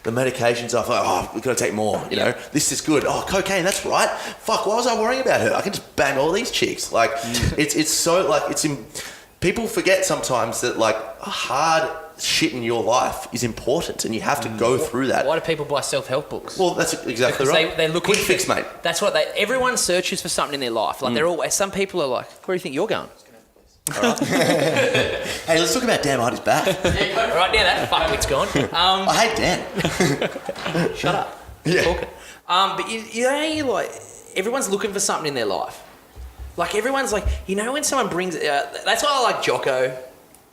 the medication's off. Like, oh, we've got to take more, you know. This is good. Oh, cocaine, that's right. Fuck, why was I worrying about her? I can just bang all these chicks. Like, it's so, like, people forget sometimes that, like, hard shit in your life is important and you have to go through that. Why do people buy self-help books? Well, that's exactly Because right. they're looking Quick fix, mate. That's what everyone searches for something in their life. Like they're always, some people are like, where do you think you're going? Hey, let's talk about Dan Hardy's back. Right now that fuckwit's gone. I hate Dan. Shut up. Yeah. Talking. But you know, you like everyone's looking for something in their life. Like everyone's like, you know, when someone brings, that's why I like Jocko.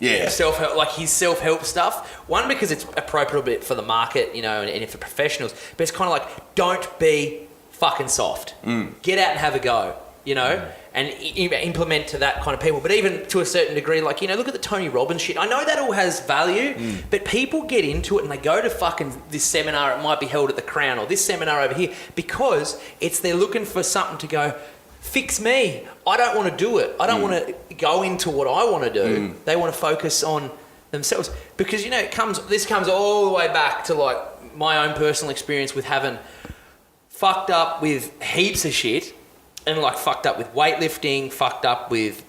Yeah. Self-help, like his self-help stuff. One, because it's appropriate for the market, you know, and for professionals. But it's kind of like, don't be fucking soft. Get out and have a go, you know, and implement to that kind of people. But even to a certain degree, like, you know, look at the Tony Robbins shit. I know that all has value, but people get into it and they go to fucking this seminar. It might be held at the Crown or this seminar over here because they're looking for something to go, fix me. I don't want to do it. I don't want to go into what I want to do. They want to focus on themselves because, you know, this comes all the way back to like my own personal experience with having fucked up with heaps of shit and like fucked up with weightlifting, fucked up with,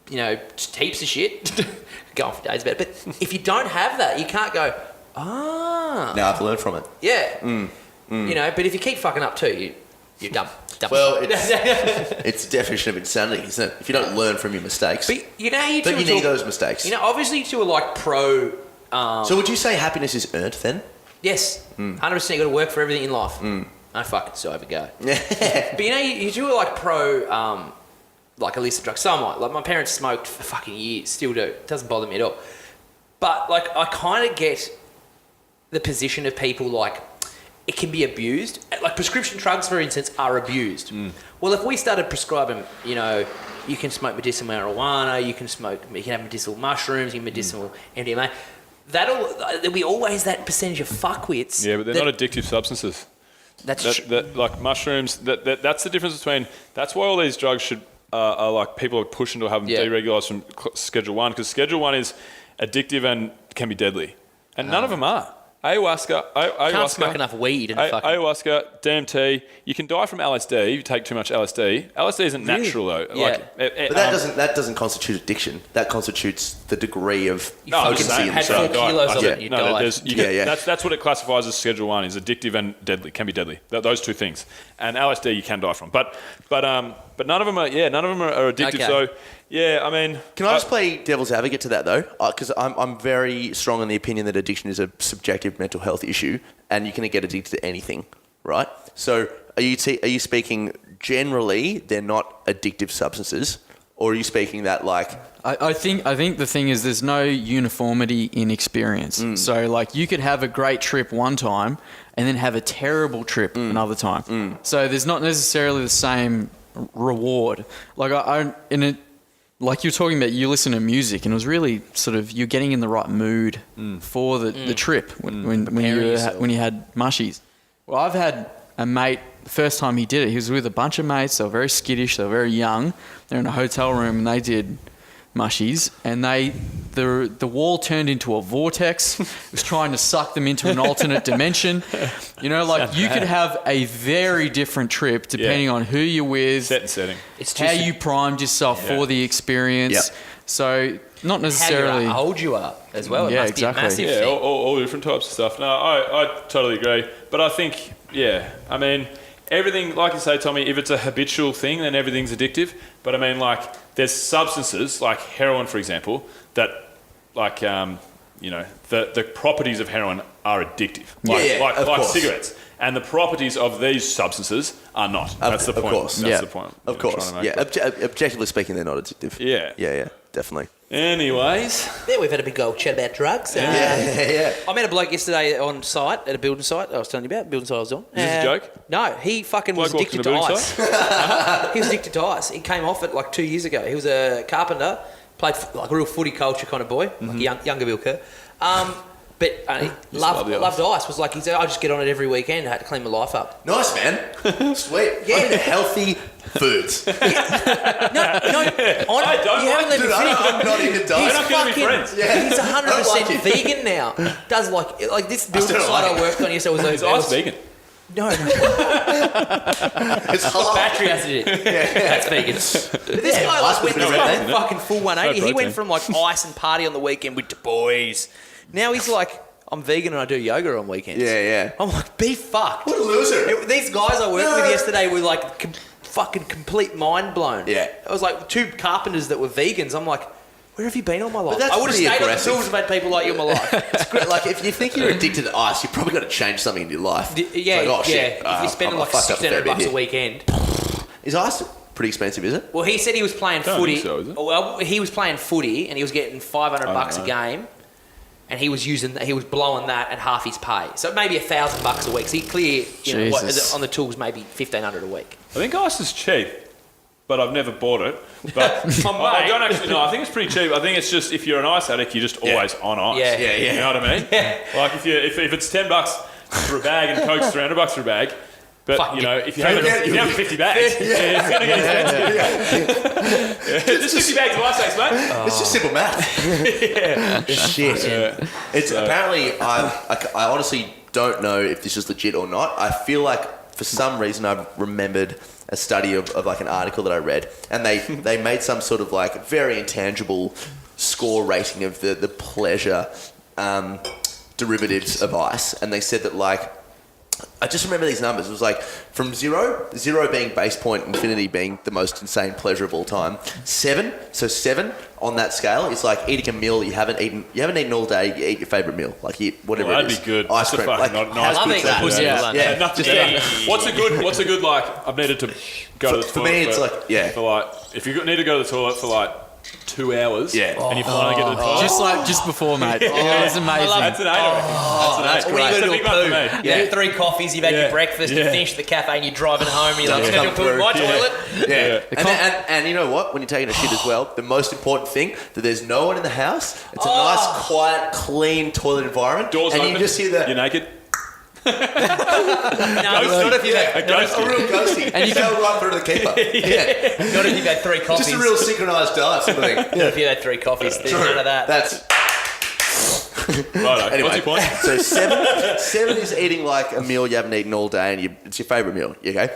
you know, just heaps of shit. Go on for days about it. But if you don't have that, you can't go, Now I've learned from it. yeah. You know, but if you keep fucking up too, you're dumb. Well, it's the definition of insanity, isn't it? If you don't learn from your mistakes. But you know, you But you need those mistakes. You know, obviously you two are like pro. So would you say happiness is earned then? Yes, 100%. You got to work for everything in life. No fucking so over go. But you know, you two are like pro, like illicit drugs. So am I. Like my parents smoked for fucking years, still do. It doesn't bother me at all. But like, I kind of get the position of people like. It can be abused. Like prescription drugs, for instance, are abused. Well, if we started prescribing, you know, you can smoke medicinal marijuana, you can have medicinal mushrooms, you can medicinal MDMA. There'll be always that percentage of fuckwits. Yeah, but they're not addictive substances. That's Like mushrooms, that's the difference between... That's why all these drugs should... are like people are pushing to have them deregulated from Schedule 1, because Schedule 1 is addictive and can be deadly. And none of them are. Can't smoke enough weed and fucking... Ayahuasca, DMT, you can die from LSD if you take too much LSD. LSD isn't natural though. Yeah. But that doesn't constitute addiction. That constitutes the degree of potency in had the 4 drug. kilos of it, you died. That's what it classifies as Schedule 1, is addictive and deadly, can be deadly. Those two things. And LSD you can die from. But none of them are addictive. Okay. So yeah, I mean, Can I just play devil's advocate to that though? Because I'm very strong in the opinion that addiction is a subjective mental health issue, and you can get addicted to anything, right? So are you speaking generally they're not addictive substances, or are you speaking that like? I think the thing is there's no uniformity in experience. So like you could have a great trip one time and then have a terrible trip another time. So there's not necessarily the same reward. Like like you're talking about, you listen to music and it was really sort of you're getting in the right mood for the trip when you had mushies. Well, I've had a mate. The first time he did it, he was with a bunch of mates. They were very skittish. They were very young. They're in a hotel room and they did mushies, and the wall turned into a vortex. It was trying to suck them into an alternate dimension. You know, like you could have a very different trip depending on who you're with, set and setting. It's how you primed yourself for the experience. Yep. So not necessarily how old you are as well. It Yeah, must exactly. be a massive Yeah, thing. all different types of stuff. No, I totally agree. But I think, I mean, everything, like you say, Tommy, if it's a habitual thing, then everything's addictive. But I mean, like, there's substances, like heroin, for example, that, like, the properties of heroin are addictive. Like cigarettes. And the properties of these substances are not. That's the point. Of course. That's the point. Of course. Yeah. Objectively speaking, they're not addictive. Yeah. Yeah. Definitely. Anyways. Yeah, we've had a big old chat about drugs. Yeah. I met a bloke yesterday on site, at a building site I was telling you about, building site I was on. Is this a joke? No, he fucking was Bloke walks in addicted a to building ice. He was addicted to ice. He came off it like 2 years ago. He was a carpenter, played like a real footy culture kind of boy, like a younger Bill Kerr. But love the loved ice. Was like, he said, I just get on it every weekend. I had to clean my life up. Nice, man. Sweet. Yeah. I'm into healthy foods. No, you haven't let me Dude, finish. I'm not into He's diet. not gonna be friends. Yeah. He's 100% I don't like it. vegan now. Does like this building still site like I worked on yesterday was Is ice vegan? No, It's halal. battery acid. That's vegan. But this guy ice like went was through pretty a red, fucking full 180. No He went protein. from like ice and party on the weekend with the boys. Now he's like, I'm vegan and I do yoga on weekends. Yeah. I'm like, be fucked. What a loser. These guys I worked with yesterday were like fucking complete mind blown. Yeah. It was like two carpenters that were vegans. I'm like, where have you been all my life? that's I would have pretty stayed aggressive. on the tools and made people like you in my life. It's great. Like, if you think you're addicted to ice, you've probably got to change something in your life. Yeah, It's like, oh, shit. If you're spending I like fucked up a fair $600 bit a here. weekend. Is ice pretty expensive, is it? Well, he said he was playing Don't footy. think so, is it? Well, he was playing footy and he was getting $500 a know. game, and he was blowing that at half his pay. So maybe $1,000 a week. So he clear, Jesus. on the tools maybe $1,500 a week. I think ice is cheap, but I've never bought it. But I don't actually know. I think it's pretty cheap. I think it's just if you're an ice addict, you're just always on ice. Yeah. Yeah. You know what I mean? Like if it's $10 for a bag and Coke's $300 for a bag. But Fucking you know, if you have 50 bags, it's going to get expensive. Just 50 bags of ice, mate. It's just simple math. Shit. It's apparently, I honestly don't know if this is legit or not. I feel like for some reason I've remembered a study of like an article that I read, and they made some sort of like very intangible score rating of the pleasure derivatives of ice, and they said that like, I just remember these numbers. It was like from zero being base point, infinity being the most insane pleasure of all time. 7 on that scale is like eating a meal you haven't eaten all day. You eat your favorite meal, like you eat whatever Well, it that'd is. be good. Ice That's a cream. fucking Like, nice how good good's that. that? Yeah. Yeah. Nothing. Just What's a good like? I've needed to go to the toilet. For me, it's like, yeah. For like, if you need to go to the toilet for like 2 hours, Yeah. and you finally get to the toilet, Just before, mate. It was amazing. that's an 8. That's an 8. When you That's go a to big a one for poo, me. you had 3 coffees, you've had Yeah. your breakfast, you Yeah. finished the cafe, and you're driving home, and you're like, Doesn't I'm going to come poo in my through. toilet. Yeah. And you know what? When you're taking a shit as well, the most important thing, that there's no one in the house. It's a nice, quiet, clean toilet environment. Doors and open. you just hear the... You're naked. No, not if you've had, A ghosty. A real ghosty. And you go right through to the keeper. Yeah. not if you've had 3 coffees. Just a real synchronised diet sort of thing. Not if you've had 3 coffees. There's none of that. That's... Right. Anyway, What's your point? So 7 is eating like a meal you haven't eaten all day, and it's your favourite meal. Okay.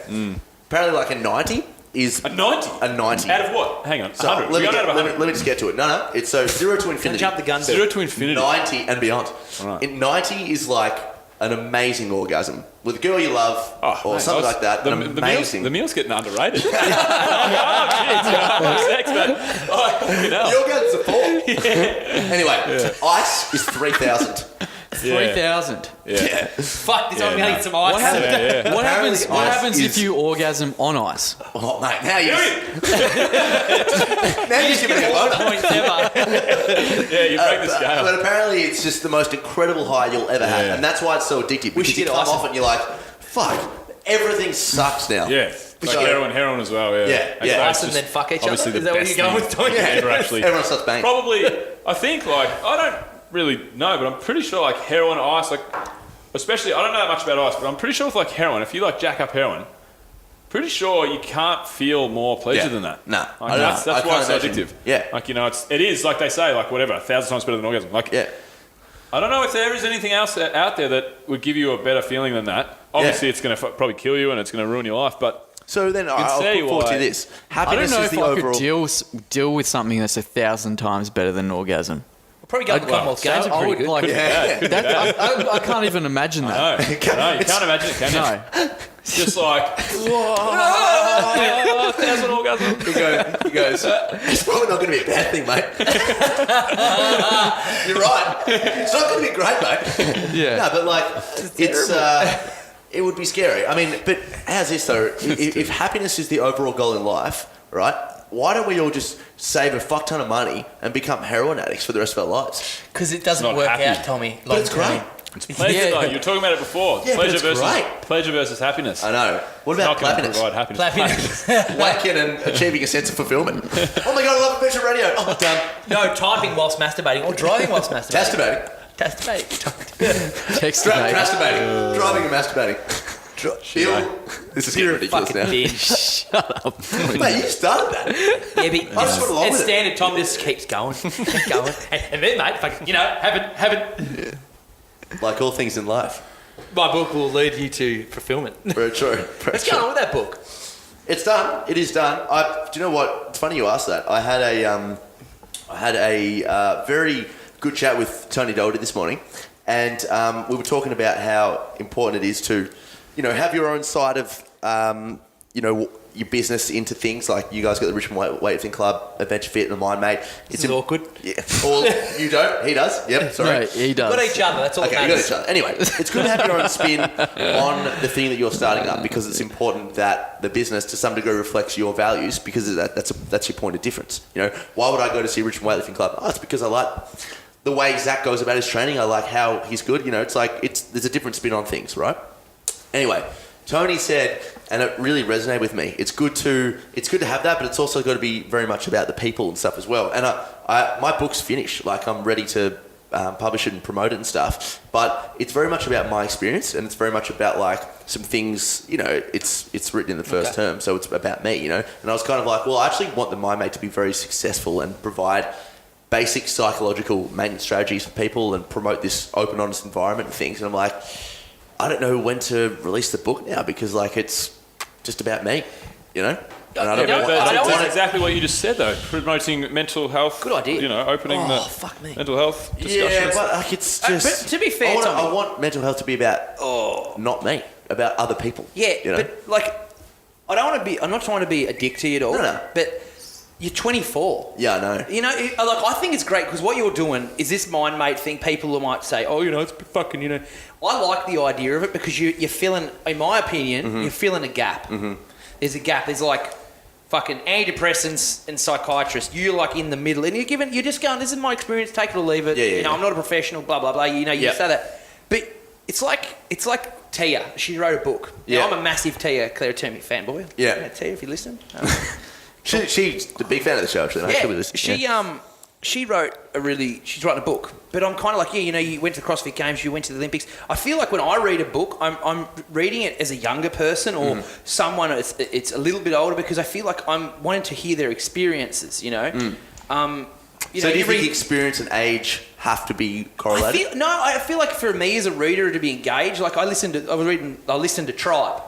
Apparently, like a 90 is A 90. a 90. Out of what? Hang on. So 100. let We're me, going out of 100. let me just get to it. No, it's so 0 to Don't infinity. jump the gun. 0 to infinity. 90 and beyond. Right. In 90 is like an amazing orgasm with a girl you love or mate, something like that. The Amazing. meal's getting underrated. Oh, shit. Sex, man. Oh, fucking hell. The orgasm's a 4. Anyway, ice is 3,000. 3,000. Yeah. Fuck this, Yeah, I'm going to no. eat some ice. What happens, Yeah. what happens, Apparently ice if is- you orgasm on ice? Oh, mate, now you're giving me a All boner. points ever. Yeah, you break the scale. But apparently it's just the most incredible high you'll ever have. Yeah. And that's why it's so addictive. Because should you get come ice. off it and you're like, fuck, everything sucks now. Yeah. Like So- heroin as well, yeah. Yeah, Like, yeah. that's Ice and just then fuck each other. obviously the Is that what best you're going thing with, Tony? ever actually. Everyone starts banging. Probably, I think, like, I don't really know, but I'm pretty sure, like, heroin, ice, like, especially, I don't know that much about ice, but I'm pretty sure with, like, heroin, if you, like, jack up heroin, pretty sure you can't feel more pleasure Yeah. than that. No. Like, I don't that's know. I why can't it's so imagine. addictive. Yeah. Like, you know, it is, like they say, like, whatever, 1,000 times better than orgasm. Like, Yeah. I don't know if there is anything else out there that would give you a better feeling than that. Obviously, it's going to probably kill you and it's going to ruin your life, but So then I'll see put forward why- to this. I don't Happiness know is if the I overall... could deal with something that's 1,000 times better than an orgasm. Probably go to the Commonwealth Games. I Are pretty would good. like Yeah. I can't even imagine that. no, you can't imagine it, can you? No. It's just like, 1,000 orgasm. He goes, it's probably not going to be a bad thing, mate. You're right. It's not going to be great, mate. Yeah. No, but like, it would be scary. I mean, but how's this though? If happiness is the overall goal in life, right? Why don't we all just save a fuck ton of money and become heroin addicts for the rest of our lives? Because it doesn't not work happy. out, Tommy. But it's great. It's pleasure, Yeah. though. You were talking about it before. Yeah, but it's great. Pleasure versus happiness. I know. What about Not going to happiness? provide happiness. Wanking and achieving a sense of fulfillment. Oh my god, I love Adventure Radio. Oh, done. No, typing whilst masturbating or driving whilst masturbating. Masturbating. Text debate. Masturbating. Driving and masturbating. Bill, this is getting ridiculous Fucking now. binge. Mate, you started that. Yeah, but I just went along it's with it. standard. Tom just keeps going, keep going, and then mate, fucking, haven't. Like all things in life. My book will lead you to fulfillment. Very true. Let's go on with that book. It's done. It is done. Do you know what? It's funny you asked that. I had a very good chat with Tony Doherty this morning, and we were talking about how important it is to, have your own side of, your business into things. Like you guys got the Richmond Weightlifting Club, Adventure Fit, and the Mind Mate. It's awkward. Yeah. Well, you don't. He does. Yep. Sorry. No, he does. Got each other. That's all. Okay, that you got matters. each other. Anyway, it's good to have your own spin on the thing that you're starting up, because it's important that the business to some degree reflects your values, because that's your point of difference. Why would I go to see Richmond Weightlifting Club? Oh, it's because I like the way Zach goes about his training. I like how he's good. It's like there's a different spin on things, right? Anyway, Tony said, and it really resonated with me, it's good to have that, but it's also got to be very much about the people and stuff as well. And my book's finished. Like, I'm ready to publish it and promote it and stuff. But it's very much about my experience, and it's very much about like some things. It's written in the first term, so it's about me. And I was kind of like, well, I actually want the Mind Mate to be very successful and provide basic psychological maintenance strategies for people and promote this open, honest environment and things. And I'm like, I don't know when to release the book now, because like it's just about me, And I don't want That's exactly what you just said, though. Promoting mental health. Good idea. Opening the fuck me. mental health discussions. Yeah, but like it's just. But to be fair, I want mental health to be about not me, about other people. Yeah, you know? but like, I don't want to be. I'm not trying to be a dick to you at all. No. But you're 24. Yeah, I know. I think it's great because what you're doing is this Mind Mate thing. People might say, oh, it's fucking, I like the idea of it because you're filling, in my opinion, you're filling a gap. Mm-hmm. There's a gap. There's like fucking antidepressants and psychiatrists. You're like in the middle, and you're just going, this is my experience, take it or leave it. Yeah. I'm not a professional, blah, blah, blah. You say that. But it's like Tia. She wrote a book. Yeah. Now, I'm a massive Tia Claire Termy fanboy. Yeah. Tia, if you listen. She's a big fan of the show, actually. She's writing a book, but I'm kind of like, you went to the CrossFit Games, you went to the Olympics. I feel like when I read a book, I'm reading it as a younger person or someone it's a little bit older, because I feel like I'm wanting to hear their experiences, So do you think experience and age have to be correlated? I feel like for me as a reader to be engaged, like I listened to Tribe.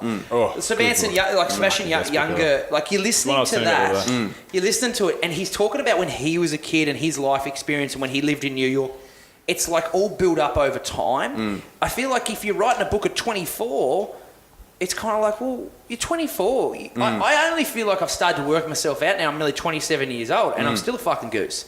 Sebastian, Sebastian Younger, like you're listening to that. You're listening to it, and he's talking about when he was a kid and his life experience and when he lived in New York. It's like all built up over time. I feel like if you're writing a book at 24, it's kind of like, well, you're 24. I only feel like I've started to work myself out now. I'm nearly 27 years old, and I'm still a fucking goose.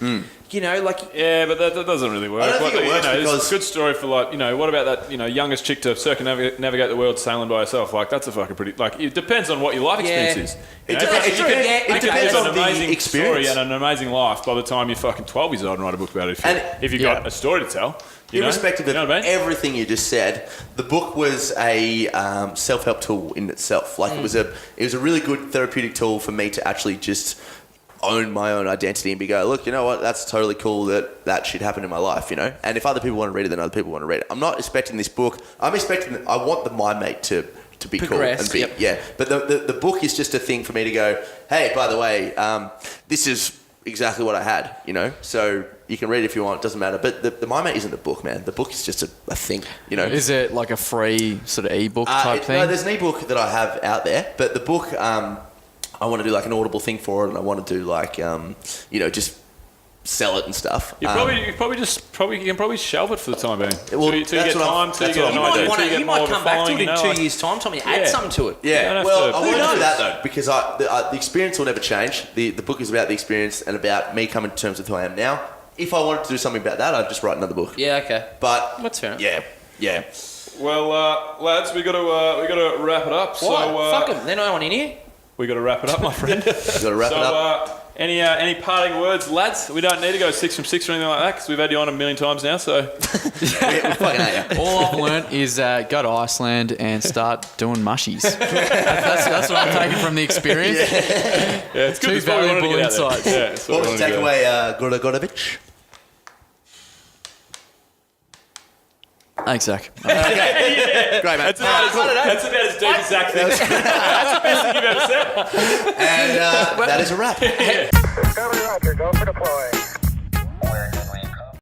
Yeah, but that doesn't really work. I don't think it works because... It's a good story for what about that, youngest chick to circumnavigate the world sailing by herself? Like, that's a fucking pretty... Like, it depends on what your life experience is. It depends on an the amazing experience. story and an amazing life by the time you're fucking 12 years old and write a book about it. If you've got a story to tell. Irrespective of what I mean? everything you just said, the book was a self-help tool in itself. Like it was a really good therapeutic tool for me to actually just own my own identity and go, look, you know what, that's totally cool that shit happened in my life, And if other people want to read it, then other people want to read it. I'm not expecting this book. I want the Mind Mate to be progress, cool and be, But the book is just a thing for me to go, hey, by the way, this is exactly what I had, So you can read it if you want, it doesn't matter. But the Mind Mate isn't the book, man. The book is just a thing, Is it like a free sort of ebook type thing? No, there's an ebook that I have out there, but the book, I want to do like an Audible thing for it, and I want to do like, just sell it and stuff. You can probably shelve it for the time being. Well, till you get time, till you get an idea, you might come back to it in 2 years' time, Tommy, add something to it. Yeah, well, I want to do that though, because the experience will never change. The book is about the experience and about me coming to terms with who I am now. If I wanted to do something about that, I'd just write another book. Yeah, okay. But that's fair enough. Yeah. Well, lads, we got to wrap it up. Why? So Fuck them. They're no one in here. We got to wrap it up, my friend. Got to wrap it up. Any parting words, lads? We don't need to go 6 from 6 or anything like that because we've had you on 1 million times now. So we fucking hate you. All I've learnt is go to Iceland and start doing mushies. That's what I'm taking from the experience. Yeah, it's good. Two valuable insights. What was the takeaway, Gordovich? Thanks, Zach. Great, mate. That's about as deep as Zach thinks. That's the best thing you've ever said. And that is a wrap. Discovery Roger, go for deploy.